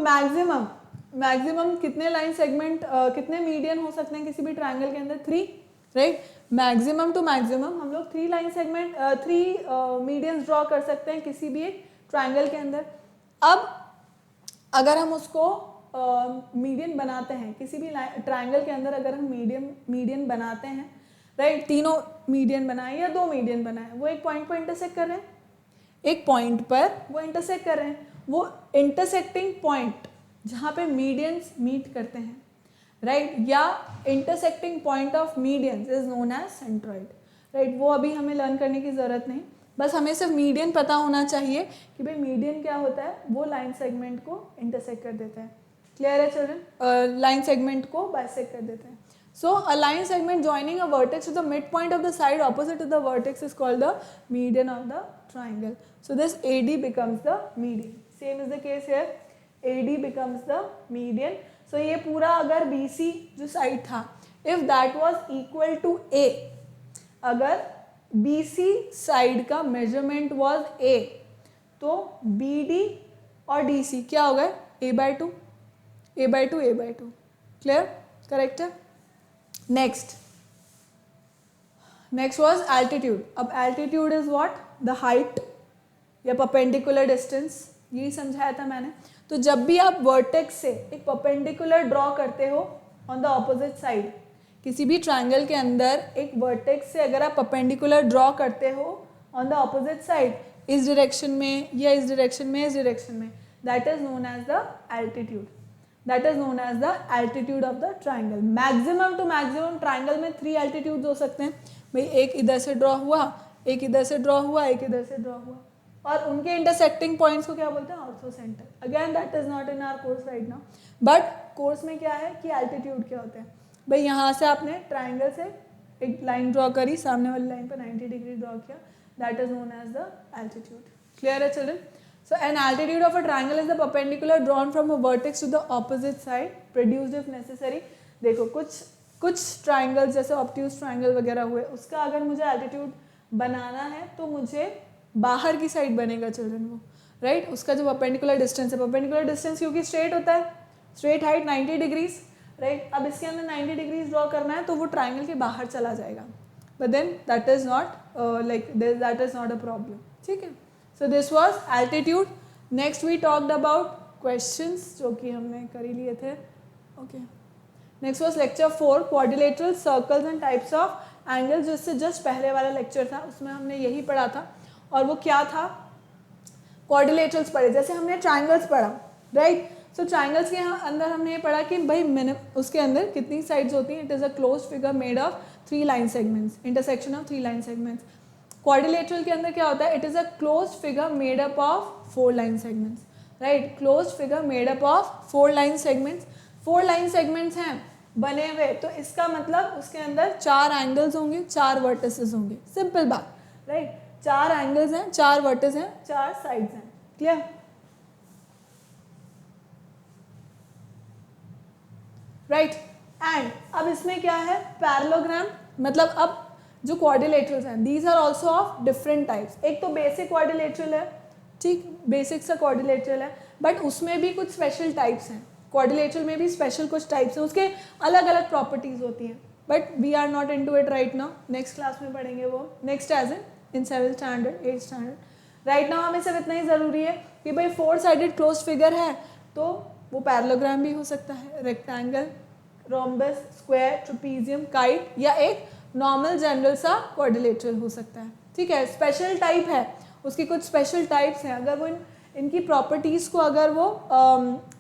मैक्सिमम कितने लाइन सेगमेंट, कितने मीडियन हो सकते हैं किसी भी ट्राइंगल के अंदर? 3, राइट। मैक्सिमम टू मैक्सिमम हम लोग 3 लाइन सेगमेंट, 3 मीडियंस ड्रॉ कर सकते हैं किसी भी एक ट्राइंगल के अंदर। अब अगर हम उसको मीडियन बनाते हैं किसी भी ट्राइंगल के अंदर, अगर हम मीडियन बनाते हैं, राइट, तीनों मीडियन बनाए या 2 मीडियन बनाए, वो एक पॉइंट पर इंटरसेक्ट कर रहे हैं, एक पॉइंट पर वो इंटरसेक्ट कर रहे हैं, वो इंटरसेक्टिंग पॉइंट जहाँ पे मीडियंस मीट करते हैं, राइट, या intersecting point of medians is known as centroid, right. वो अभी हमें लर्न करने की ज़रूरत नहीं, बस हमें सिर्फ मीडियन पता होना चाहिए कि भाई मीडियन क्या होता है, वो लाइन सेगमेंट को इंटरसेक्ट कर देता है। क्लियर है चिल्ड्रन? लाइन सेगमेंट को बाइसेक्ट कर देते हैं। So a line segment joining a vertex to the midpoint of the side opposite to the vertex is called the median of the triangle. So this AD becomes the median. Same is the case here. AD becomes the median. So ये पूरा अगर BC जो साइड था, if that was equal to A, अगर BC साइड का measurement was A, तो BD और DC क्या हो गए? A/2, A/2, A/2. Clear? Correct है? Next was altitude। अब altitude is what? the height या perpendicular distance, यही समझाया था मैंने। तो जब भी आप वर्टेक्स से एक perpendicular ड्रॉ करते हो on the opposite side, किसी भी ट्राइंगल के अंदर एक वर्टेक्स से अगर आप perpendicular ड्रॉ करते हो on the opposite side, इस डायरेक्शन में या इस डायरेक्शन में, इस डायरेक्शन में, that is known as the altitude। That is known as the altitude of the triangle। Maximum to maximum triangle में 3 एल्टीट्यूड्स हो सकते हैं भाई, एक इधर से ड्रॉ हुआ, एक इधर से ड्रॉ हुआ, एक इधर से ड्रॉ हुआ, और उनके इंटरसेक्टिंग पॉइंट्स को क्या बोलते हैं, orthocentre. Again that is not in our course right now, but course में क्या है कि एल्टीट्यूड क्या होते हैं भाई, यहाँ से आपने ट्राइंगल से एक लाइन ड्रॉ करी, सामने वाली लाइन पर 90 डिग्री ड्रॉ किया, that is known as the altitude. Clear है children? So an altitude of a triangle is the perpendicular drawn from a vertex to the opposite side, produced if necessary। देखो कुछ ट्राइंगल जैसे ऑब्ट्यूज ट्राइंगल वगैरह हुए, उसका अगर मुझे एल्टीट्यूड बनाना है तो मुझे बाहर की साइड बनेगा चिल्ड्रन वो, राइट? उसका जो परपेंडिकुलर डिस्टेंस है, परपेंडिकुलर डिस्टेंस क्योंकि स्ट्रेट होता है, स्ट्रेट हाइट 90 डिग्रीज, राइट? अब इसके अंदर 90 डिग्रीज ड्रॉ करना है तो वो ट्राइंगल के बाहर चला जाएगा, but then that is not that is not a problem. ठीक है, so this was altitude. Next we talked about questions जो कि हमने कर ही लिए थे। Okay, next was lecture 4 quadrilateral circles and types of angles, जिससे जस्ट पहले वाला लेक्चर था उसमें हमने यही पढ़ा था। और वो क्या था, क्वाड्रिलेटरल्स पढ़े, जैसे हमने ट्राइंगल्स पढ़ा, राइट? सो ट्राइंगल्स के अंदर हमने ये पढ़ा कि भाई उसके अंदर कितनी साइड्स होती हैं, it is a close figure made of 3 line segments, intersection of 3 line segments. Quadrilateral के अंदर क्या होता है, it is a close figure made up of 4 line segments, right? Close figure made up of 4 line segments. 4 line segments हैं बने हुए, तो इसका मतलब उसके अंदर 4 एंगल्स होंगे, 4 वर्टिसेस होंगे, सिंपल बात, राइट? 4 एंगल्स हैं, 4 वर्टिस हैं, 4 साइड्स हैं। क्लियर? राइट? एंड अब इसमें क्या है, पैरेललोग्राम, मतलब अब जो क्वाड्रिलेटरल्स हैं these are also of different types. एक तो बेसिक क्वाड्रिलेटरल है, ठीक, बेसिक सा क्वाड्रिलेटरल है, बट उसमें भी कुछ स्पेशल टाइप्स हैं, क्वाड्रिलेटरल में भी स्पेशल कुछ टाइप्स हैं, उसके अलग अलग प्रॉपर्टीज होती हैं, but we are not into it right now, next class में पढ़ेंगे वो, next as in 7th standard 8th standard. Right now हमें सिर्फ इतना ही ज़रूरी है कि भाई 4 साइडेड क्लोज फिगर है तो वो पैरेललोग्राम भी हो सकता है, rectangle, rhombus, square, trapezium, kite, या एक नॉर्मल जनरल सा क्वाड्रिलेटरल हो सकता है। ठीक है, स्पेशल टाइप है, उसकी कुछ स्पेशल टाइप्स हैं, अगर वो इनकी प्रॉपर्टीज़ को अगर वो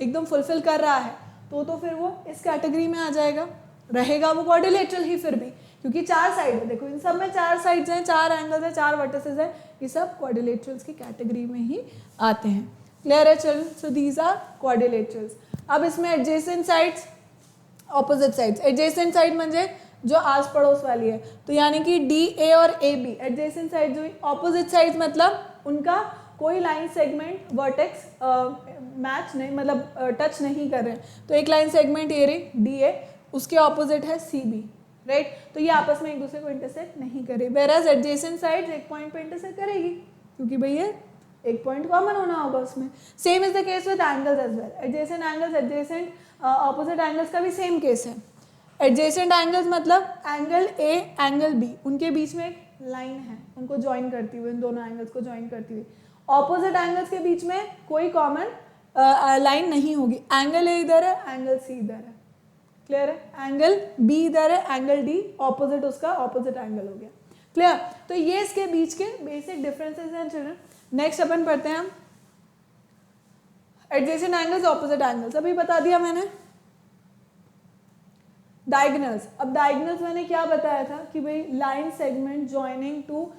एकदम फुलफिल कर रहा है तो फिर वो इस कैटेगरी में आ जाएगा, रहेगा वो क्वाड्रिलेटरल ही फिर भी, क्योंकि 4 साइड है। देखो इन सब में 4 साइड्स हैं, 4 एंगल्स हैं, 4 वर्टिसेस हैं, ये सब क्वाड्रिलेटरल्स की कैटेगरी में ही आते हैं। क्लियर है children? So these are quadrilaterals. अब इसमें adjacent sides, opposite sides. Adjacent side म्हणजे जो आस पड़ोस वाली है, तो यानी कि डी ए और ए बी एडजेसेंट साइड जो, ऑपोजिट साइड मतलब उनका कोई लाइन सेगमेंट वर्टेक्स मैच नहीं, मतलब टच नहीं कर रहे हैं। तो एक लाइन सेगमेंट ए रही डी ए, उसके ऑपोजिट है सी बी, राइट? तो ये आपस में एक दूसरे को इंटरसेक्ट नहीं करे, वेराज एडजेसेंट साइड्स एक पॉइंट पे इंटरसेक्ट करेगी, क्योंकि भैया एक पॉइंट कॉमन होना होगा उसमें। Same is the case with angles as well, adjacent angles, adjacent opposite angles का भी सेम केस है। एडजेसेंट एंगल्स मतलब एंगल ए एंगल बी, उनके बीच में एक लाइन है उनको ज्वाइन करती हुई, इन दोनों एंगल्स को ज्वाइन करती हुई। ऑपोजिट एंगल्स के बीच में कोई कॉमन लाइन नहीं होगी, एंगल ए इधर है, एंगल सी इधर है। क्लियर है? एंगल बी इधर है, एंगल डी ऑपोजिट, उसका ऑपोजिट एंगल हो गया। क्लियर? तो ये इसके बीच के बेसिक डिफरेंसेस हैं चिल्ड्रन। नेक्स्ट अपन पढ़ते हैं हम एडजेसेंट एंगल्स, ऑपोजिट एंगल्स, अभी बता दिया मैंने। डायगोनल्स, अब डायगोनल्स मैंने क्या बताया था कि भाई line segment joining two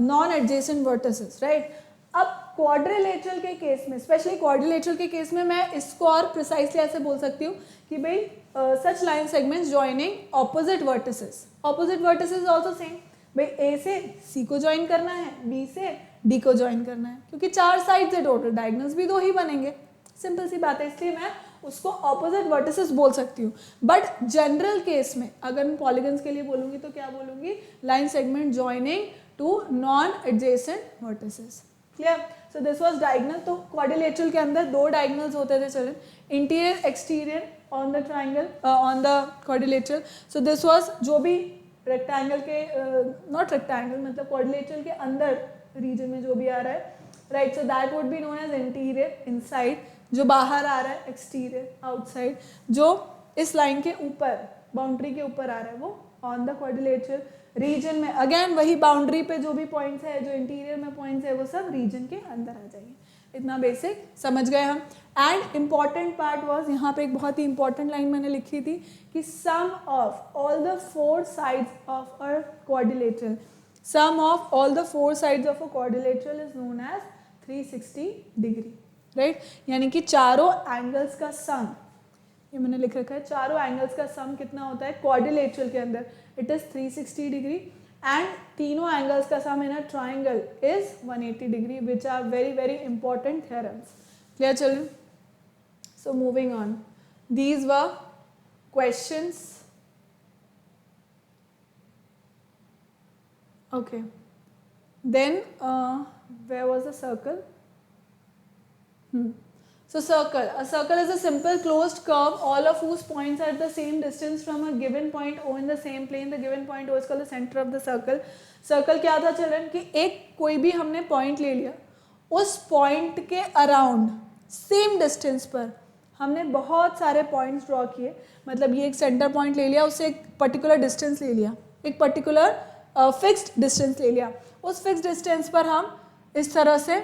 non adjacent vertices, right? अब क्वाड्रिलेटरल के केस में, स्पेशली क्वाड्रिलेटरल के केस में मैं इसको और प्रिसाइसली ऐसे बोल सकती हूँ कि भाई such line segments joining opposite vertices, opposite vertices also same, भाई ए से सी को ज्वाइन करना है, बी से डी को ज्वाइन करना है, क्योंकि 4 साइड्स है टोटल, डायगोनल्स भी 2 ही बनेंगे, सिंपल सी बात है, इसलिए मैं उसको ऑपोजिट वर्टिसेस बोल सकती हूँ। बट जनरल केस में अगर मैं पॉलीगन्स के लिए बोलूँगी तो क्या बोलूँगी, line segment joining two non adjacent vertices. Clear? So this was diagonal. तो क्वाड्रिलेटरल के अंदर 2 डायगोनल्स होते थे चलन, interior exterior on the triangle, on the quadrilateral. So this was जो भी रेक्टेंगल के, नॉट रेक्टेंगल मतलब क्वाड्रिलेटरल के अंदर रीजन में जो भी आ रहा है, right? So that would be known as interior, inside, जो बाहर आ रहा है एक्सटीरियर, आउटसाइड, जो इस लाइन के ऊपर बाउंड्री के ऊपर आ रहा है वो ऑन द क्वाड्रिलेटरल रीजन में। अगेन वही बाउंड्री पे जो भी पॉइंट्स है, जो इंटीरियर में पॉइंट्स है, वो सब रीजन के अंदर आ जाएंगे। इतना बेसिक समझ गए हम। एंड इम्पॉर्टेंट पार्ट वाज, यहाँ पे एक बहुत ही इंपॉर्टेंट लाइन मैंने लिखी थी कि sum of all the 4 sides of a quadrilateral, Sum of all the four sides of a quadrilateral is known as 360 degree, right? यानी कि चारों एंगल्स का सम, ये मैंने लिख रखा है, चारों एंगल्स का सम कितना होता है क्वाड्रिलेटरल के अंदर, इट इज 360 डिग्री, एंड तीनों एंगल्स का sum in a triangle is 180 degree, which are very very important theorems. Clear children? So moving on, these were questions. Okay, then where was the circle? So circle, a circle is a simple closed curve, all of whose points are at the same distance from a given point O in the same plane. The given point O is called the center of the circle. Circle क्या था चिल्ड्रन कि एक कोई भी हमने पॉइंट ले लिया, उस पॉइंट के अराउंड सेम डिस्टेंस पर हमने बहुत सारे पॉइंट्स ड्रॉ किए. मतलब ये एक सेंटर पॉइंट ले लिया, उससे एक पर्टिकुलर डिस्टेंस ले लिया, एक पर्टिकुलर फिक्स्ड डिस्टेंस ले लिया, उस फिक्स्ड डिस्टेंस पर हम इस तरह से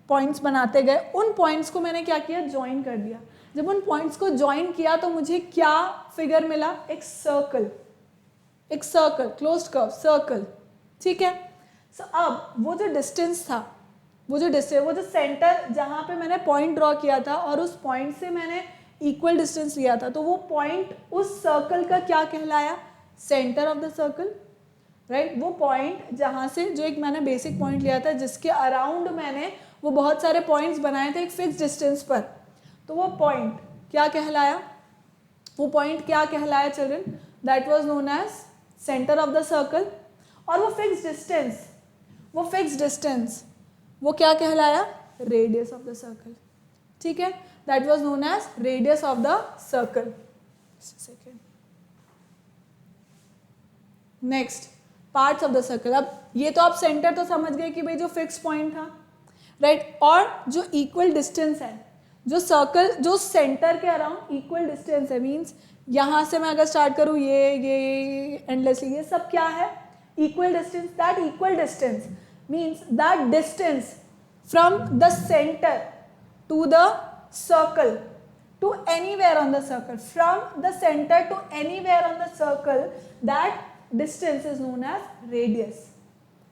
पॉइंट्स बनाते गए. उन पॉइंट्स को मैंने क्या किया, ज्वाइन कर दिया. जब उन पॉइंट्स को ज्वाइन किया तो मुझे क्या फिगर मिला, एक सर्कल, एक सर्कल, क्लोज्ड कर्व सर्कल. ठीक है. सो अब वो जो डिस्टेंस था, वो जो सेंटर जहाँ पे मैंने पॉइंट ड्रॉ किया था और उस पॉइंट से मैंने इक्वल डिस्टेंस लिया था, तो वो पॉइंट उस सर्कल का क्या कहलाया, centre of the circle, right. वो पॉइंट जहाँ से, जो एक मैंने बेसिक पॉइंट लिया था जिसके अराउंड मैंने वो बहुत सारे पॉइंट्स बनाए थे एक फिक्स डिस्टेंस पर, तो वो पॉइंट क्या कहलाया, वो पॉइंट क्या कहलाया children, that was known as centre of the circle. और वो फिक्स डिस्टेंस वो क्या कहलाया, रेडियस ऑफ द सर्कल. ठीक है, that was known as radius of the circle. Second, next parts of the circle. अब ये तो आप सेंटर तो समझ गए कि भाई जो फिक्स पॉइंट था, राइट. और जो इक्वल डिस्टेंस है, जो सर्कल, जो सेंटर के अराउंड इक्वल डिस्टेंस है, मीन्स यहाँ से मैं अगर स्टार्ट करूँ ये एंडलेसली, ये सब क्या है, equal distance. That equal distance means that distance from the centre to the circle to anywhere on the circle, from the center to anywhere on the circle, that distance is known as radius,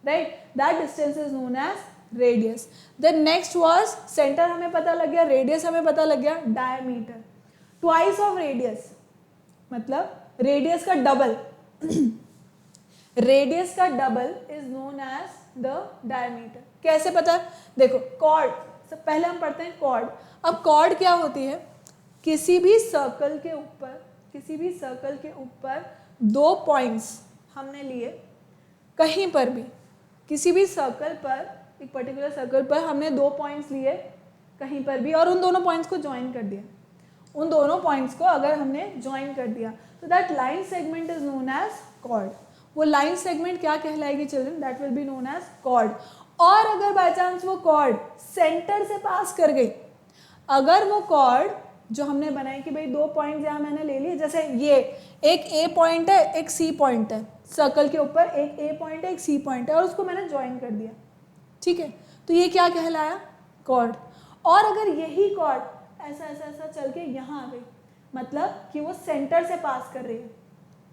right. That distance is known as radius. Then next was center हमें पता लग गया, radius हमें पता लग गया, diameter twice of radius, मतलब radius का डबल radius का double is known as the diameter. कैसे पता, देखो chord, सब पहले हम पढ़ते हैं chord. अब chord क्या होती है, किसी भी सर्कल के ऊपर दो पॉइंट्स हमने लिए, कहीं पर भी किसी भी सर्कल पर, एक पर्टिकुलर सर्कल पर हमने दो पॉइंट्स लिए कहीं पर भी, और उन दोनों पॉइंट्स को ज्वाइन कर दिया. उन दोनों पॉइंट्स को अगर हमने ज्वाइन कर दिया तो that line segment is known as chord. वो लाइन सेगमेंट क्या कहलाएगी children, that will be known as chord. और अगर बाय चांस वो कॉर्ड सेंटर से पास कर गई, अगर वो कॉर्ड जो हमने बनाई कि भाई दो पॉइंट यहाँ मैंने ले लिए, जैसे ये एक ए पॉइंट है, एक सी पॉइंट है, सर्कल के ऊपर एक ए पॉइंट है, एक सी पॉइंट है, और उसको मैंने ज्वाइन कर दिया. ठीक है, तो ये क्या कहलाया, कॉर्ड. और अगर यही कॉर्ड ऐसा ऐसा ऐसा चल के यहाँ आ गई, मतलब कि वो सेंटर से पास कर रही है,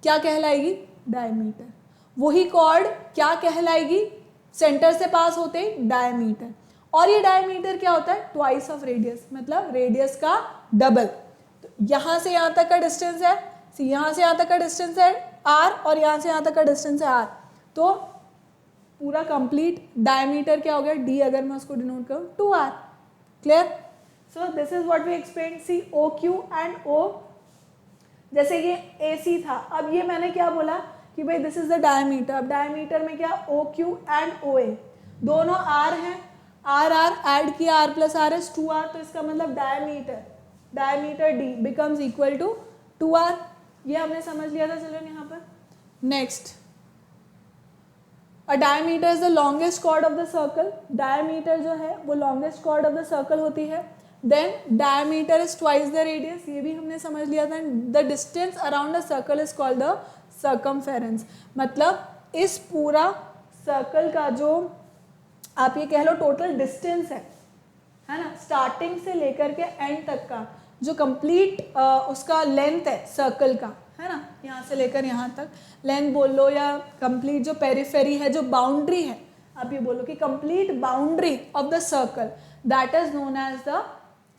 क्या कहलाएगी, डायमीटर. वही कॉर्ड क्या कहलाएगी, सेंटर से पास होते ही डायमीटर. और ये डायमीटर क्या होता है, ट्वाइस ऑफ रेडियस, मतलब रेडियस का डबल. तो यहाँ से यहाँ तक का डिस्टेंस है, यहाँ से यहाँ तक का डिस्टेंस है r, और यहाँ से यहाँ तक का डिस्टेंस है r, तो पूरा कंप्लीट डायमीटर क्या हो गया, d, अगर मैं उसको डिनोट करूँ 2r. Clear? So this is what we explain. C O Q and O, जैसे ये ए सी था, अब ये मैंने क्या बोला कि भाई दिस इज द डायमीटर. अब डायमीटर में क्या, ओ क्यू एंड ओ ए दोनों r हैं, आर ऐड किया, r plus r is 2r, तो इसका मतलब diameter d becomes equal to 2r. ये हमने समझ लिया था चिल्ड्रन यहाँ पर. Next, a diameter is the longest chord of the circle. Diameter जो है वो longest chord of the circle होती है. Then diameter is twice the radius, ये भी हमने समझ लिया था. The distance around the circle is called the circumference. मतलब इस पूरा सर्कल का जो आप ये कह लो टोटल डिस्टेंस है ना, स्टार्टिंग से लेकर के एंड तक का जो कंप्लीट उसका लेंथ है सर्कल का, है है ना, यहाँ से लेकर यहाँ तक लेंथ बोल लो, या कंप्लीट जो पेरिफेरी है, जो बाउंड्री है, आप ये बोलो कि complete boundary of the circle, that is known as the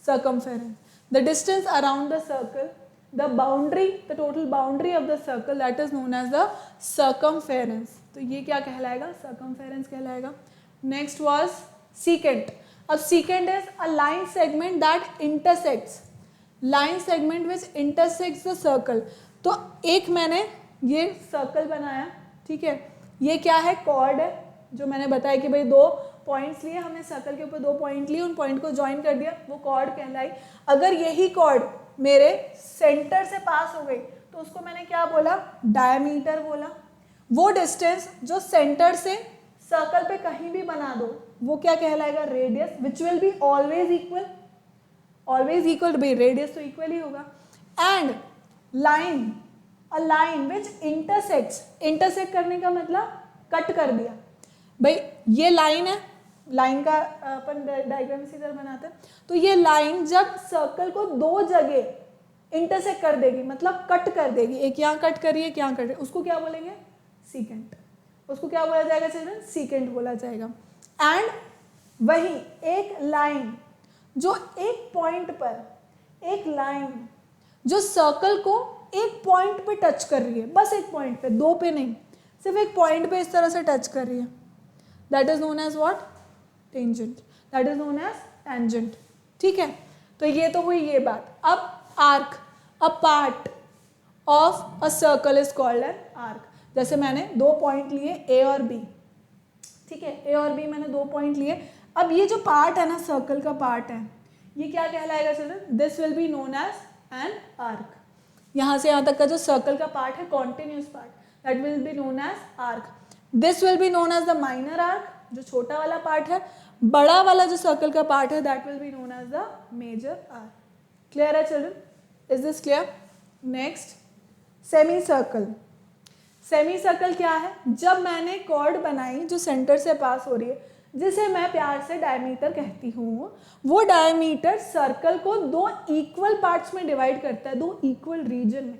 circumference. The distance around the circle, the boundary, the total boundary of the circle, that is known as the circumference. तो ये क्या कहलाएगा? circumference कहलाएगा. Next was secant. अब secant is a line segment that intersects, line segment which intersects the circle. तो एक मैंने ये सर्कल बनाया, ठीक है, ये क्या है? कॉर्ड है, जो मैंने बताया कि भाई दो पॉइंट्स लिए हमने, सर्कल के ऊपर दो पॉइंट लिए, उन पॉइंट को ज्वाइन कर दिया, वो कॉर्ड कहलाई. अगर यही कॉर्ड मेरे सेंटर से पास हो गई तो उसको मैंने क्या बोला? डायमीटर बोला. वो डिस्टेंस जो सेंटर से सर्कल पे कहीं भी बना दो वो क्या कहलाएगा? Radius, which will be always equal. Always equal, भाई रेडियस तो इक्वल ही होगा. And line, a line which intersects, intersect करने का मतलब कट कर दिया. भाई ये लाइन है, लाइन का अपन डायग्राम इसी तरह बनाते हैं. तो ये लाइन जब सर्कल को दो जगह इंटरसेक्ट कर देगी, मतलब कट कर देगी, एक यहाँ कट करी, एक यहाँ कट करी, उसको क्या बोलेंगे? सीकेंट. उसको क्या बोला जाएगा चिल्ड्रन? सीकेंट बोला जाएगा. एंड वही एक लाइन जो एक पॉइंट पर, एक लाइन जो सर्कल को एक पॉइंट पे टच कर रही है, बस एक पॉइंट पे, दो पे नहीं, सिर्फ एक पॉइंट पे इस तरह से टच कर रही है, that is known as what? Tangent. That is known as tangent. ठीक है, तो ये तो हुई ये बात. अब arc, a part of a circle is called an arc. जैसे मैंने दो पॉइंट लिए ए और बी, ठीक है, ए और बी मैंने दो पॉइंट लिए. अब ये जो पार्ट है ना, सर्कल का पार्ट है, ये क्या कहलाएगा children? This will be known as an arc. यहाँ से यहाँ तक का जो सर्कल का पार्ट है, continuous part, that will be known as arc. This will be known as the minor arc, जो छोटा वाला पार्ट है. बड़ा वाला जो सर्कल का पार्ट है, that will be known as the major arc. Clear है children? Is this clear? Next, semicircle. Semicircle क्या है? जब मैंने कॉर्ड बनाई जो सेंटर से पास हो रही है, जिसे मैं प्यार से डायमीटर कहती हूँ, वो डायमीटर सर्कल को दो इक्वल पार्ट्स में डिवाइड करता है, दो इक्वल रीजन में.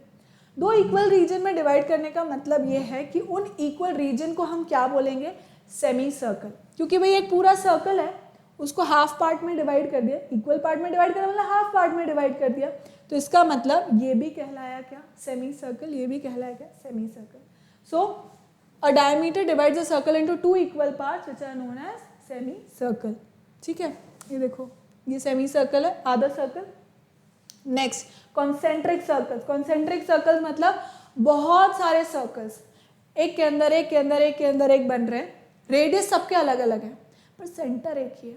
दो इक्वल रीजन में डिवाइड करने का मतलब ये है कि उन इक्वल रीजन को हम क्या बोलेंगे? Semi circle. क्योंकि भाई एक पूरा सर्कल है, उसको हाफ पार्ट में डिवाइड कर दिया, इक्वल पार्ट में डिवाइड कर मतलब हाफ पार्ट में डिवाइड कर दिया, तो इसका मतलब ये भी कहलाया क्या? Semi circle. ये भी कहलाया क्या? Semi circle. So a diameter divides the circle into two equal parts which are known as semi circle. ठीक है, ये देखो, ये सेमी सर्कल है, आधा circle. Next, concentric circles. Concentric circles मतलब बहुत सारे सर्कल्स एक के अंदर एक के अंदर एक के अंदर एक बन रहे हैं. रेडियस सबके अलग अलग है, पर सेंटर एक ही है.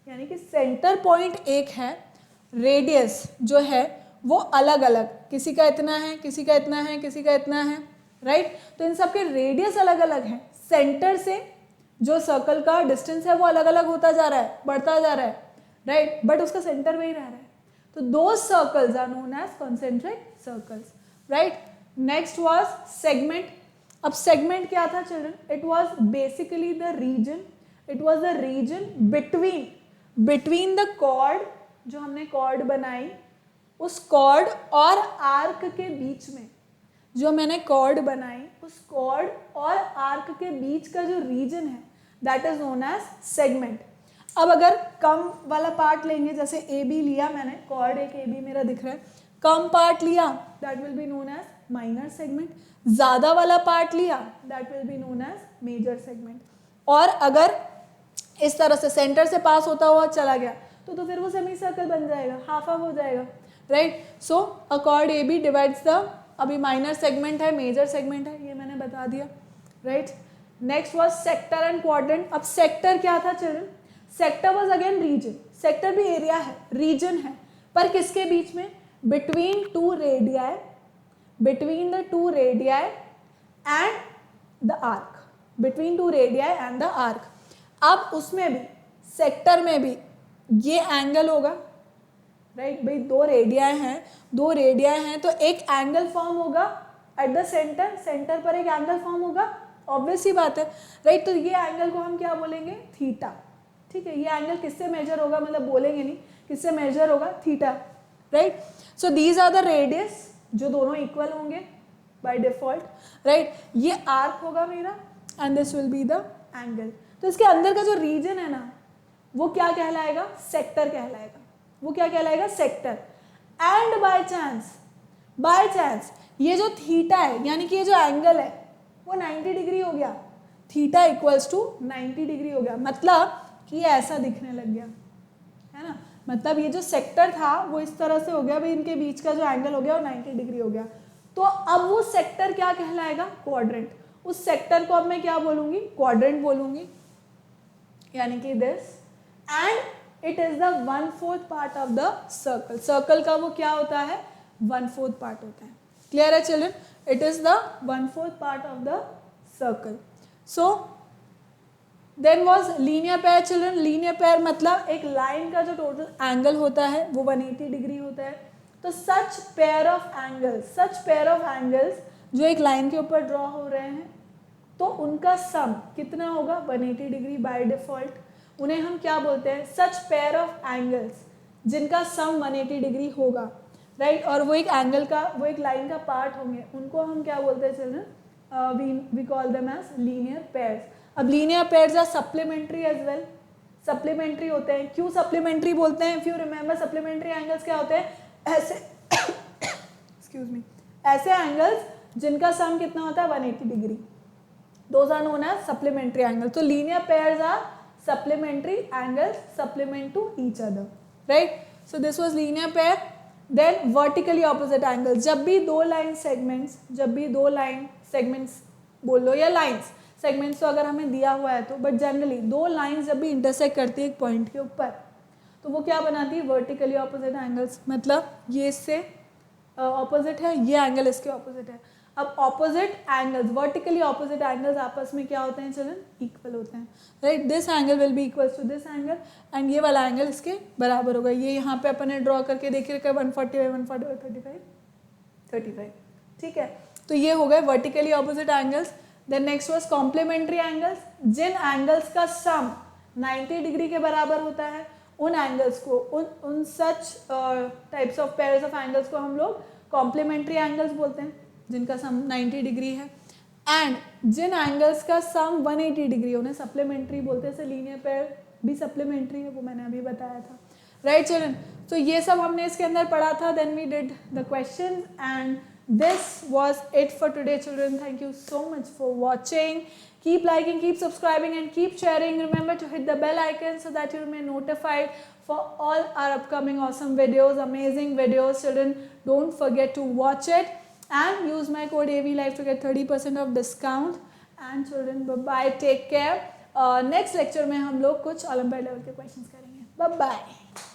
यानी कि सेंटर पॉइंट एक है, रेडियस जो है वो अलग अलग, किसी का इतना है, किसी का इतना है, किसी का इतना है, राइट. तो इन सब के रेडियस अलग अलग है. सेंटर से जो सर्कल का डिस्टेंस है वो अलग अलग होता जा रहा है, बढ़ता जा रहा है, राइट, बट उसका सेंटर वही रह रहा है. तो दो circles are known as concentric circles, right. Next was segment. अब सेगमेंट क्या था children? It was basically the region, it was the region between the chord, जो हमने कॉर्ड बनाई, उस कॉर्ड और आर्क के बीच में, जो मैंने कॉर्ड बनाई, उस कॉर्ड और आर्क के बीच का जो रीजन है, that is known as segment. अब अगर कम वाला पार्ट लेंगे, जैसे ए बी लिया मैंने, कॉर्ड एक ए बी मेरा दिख रहा है, कम पार्ट लिया, that will be known as minor segment. ज्यादा वाला पार्ट लिया, that will be known as major segment. और अगर इस तरह से सेंटर से पास होता हुआ चला गया तो फिर वो सेमी सर्कल बन जाएगा, हाफ हाफ हो जाएगा, right. So a chord A B divides the, अभी माइनर सेगमेंट है, मेजर सेगमेंट है, ये मैंने बता दिया, right. Next was sector and quadrant. अब सेक्टर क्या था children? Sector was again region. Sector भी एरिया है, रीजन है, पर किसके बीच में? Between two radii, between the two radii and the arc, between two radii and the arc. अब उसमें भी, सेक्टर में भी ये एंगल होगा, राइट. भाई दो रेडियाई हैं, दो रेडियाई हैं, तो एक एंगल फॉर्म होगा एट द सेंटर, सेंटर पर एक एंगल फॉर्म होगा, ऑब्वियस ही बात है, राइट. तो ये एंगल को हम क्या बोलेंगे? थीटा. ठीक है, ये एंगल किससे मेजर होगा? मतलब बोलेंगे नहीं, किससे मेजर होगा? Theta, right. So these are the radius, जो दोनों इक्वल होंगे, बाय डिफॉल्ट, राइट। ये आर्क होगा मेरा and this will be the angle. तो इसके अंदर का जो रीजन है ना वो क्या कहलाएगा, सेक्टर कहलाएगा। वो क्या कहलाएगा, सेक्टर। एंड बाय चांस ये जो थीटा है यानी कि ये जो एंगल है वो 90 डिग्री हो गया, थीटा इक्वल्स टू 90 डिग्री हो गया, मतलब कि ये ऐसा दिखने लग गया, है ना। मतलब ये जो सेक्टर था वो इस तरह से हो गया, भाई इनके बीच का जो एंगल हो गया वो 90 डिग्री हो गया। तो अब वो सेक्टर क्या कहलाएगा, क्वाड्रेंट। उस सेक्टर को अब मैं क्या बोलूंगी, क्वाड्रेंट बोलूंगी, यानी कि this. And it is the 1/4 part of the circle. Circle का वो क्या होता है, 1/4 पार्ट होता है। क्लियर है children, it is the 1/4 part of the circle. So then was linear pair children. Linear pair मतलब एक लाइन का जो टोटल एंगल होता है वो 180 डिग्री होता है। तो सच पेयर ऑफ एंगल्स जो एक लाइन के ऊपर ड्रॉ हो रहे हैं तो उनका सम कितना होगा, 180 डिग्री बाय डिफॉल्ट। उन्हें हम क्या बोलते हैं, सच पेयर ऑफ एंगल्स जिनका सम 180 डिग्री होगा, राइट। और वो एक लाइन का पार्ट होंगे, उनको हम क्या बोलते हैं children, we call them as linear pairs. अब linear pairs are supplementary as well, supplementary होते हैं। क्यों सप्लीमेंट्री बोलते हैं, if you remember supplementary angles क्या होते हैं, ऐसे एक्सक्यूज मी, ऐसे एंगल्स जिनका सम कितना होता है 180 degree, those are known as supplementary angle. तो linear pairs are supplementary angles, supplement to each other, right. So this was linear pair. Then vertically opposite angles, जब भी दो लाइन सेगमेंट्स बोल लो या लाइन्स, सेगमेंट्स तो अगर हमें दिया हुआ है तो, बट जनरली दो लाइन्स जब भी इंटरसेक्ट करती है एक पॉइंट के ऊपर तो वो क्या बनाती है, वर्टिकली ऑपोजिट एंगल्स। मतलब ये इससे ऑपोजिट है, ये एंगल इसके ऑपोजिट है। अब opposite angles, vertically opposite angles आपस में क्या होते हैं चिल्ड्रन, इक्वल होते हैं, right. This angle will be equal to this angle and ये वाला एंगल इसके बराबर होगा। ये यहाँ पे अपन ने ड्रॉ करके देखिए 140 140 35, ठीक है। तो ये हो गए vertically opposite angles. Then next was complementary angles, जिन एंगल्स का सम 90 डिग्री के बराबर होता है उन एंगल्स को, उन such types of pairs of angles को हम लोग कॉम्प्लीमेंट्री एंगल्स बोलते हैं, जिनका सम 90 डिग्री है। एंड जिन एंगल्स का सम 180 डिग्री उन्हें सप्लीमेंट्री बोलते हैं। जैसे लीनियर पेयर भी सप्लीमेंट्री है, वो मैंने अभी बताया था, राइट चिल्ड्रन। तो ये सब हमने इसके अंदर पढ़ा था। Then we did the question and this was it for today children. Thank you so much for watching. Keep liking, keep subscribing and keep sharing. Remember to hit the bell icon so that you remain notified for all our upcoming awesome videos, amazing videos children. Don't forget to watch it and use my code AVLife to get 30% of discount. And children, bye bye, take care. Next lecture में हम लोग कुछ Olympiad level के questions करेंगे. Bye bye.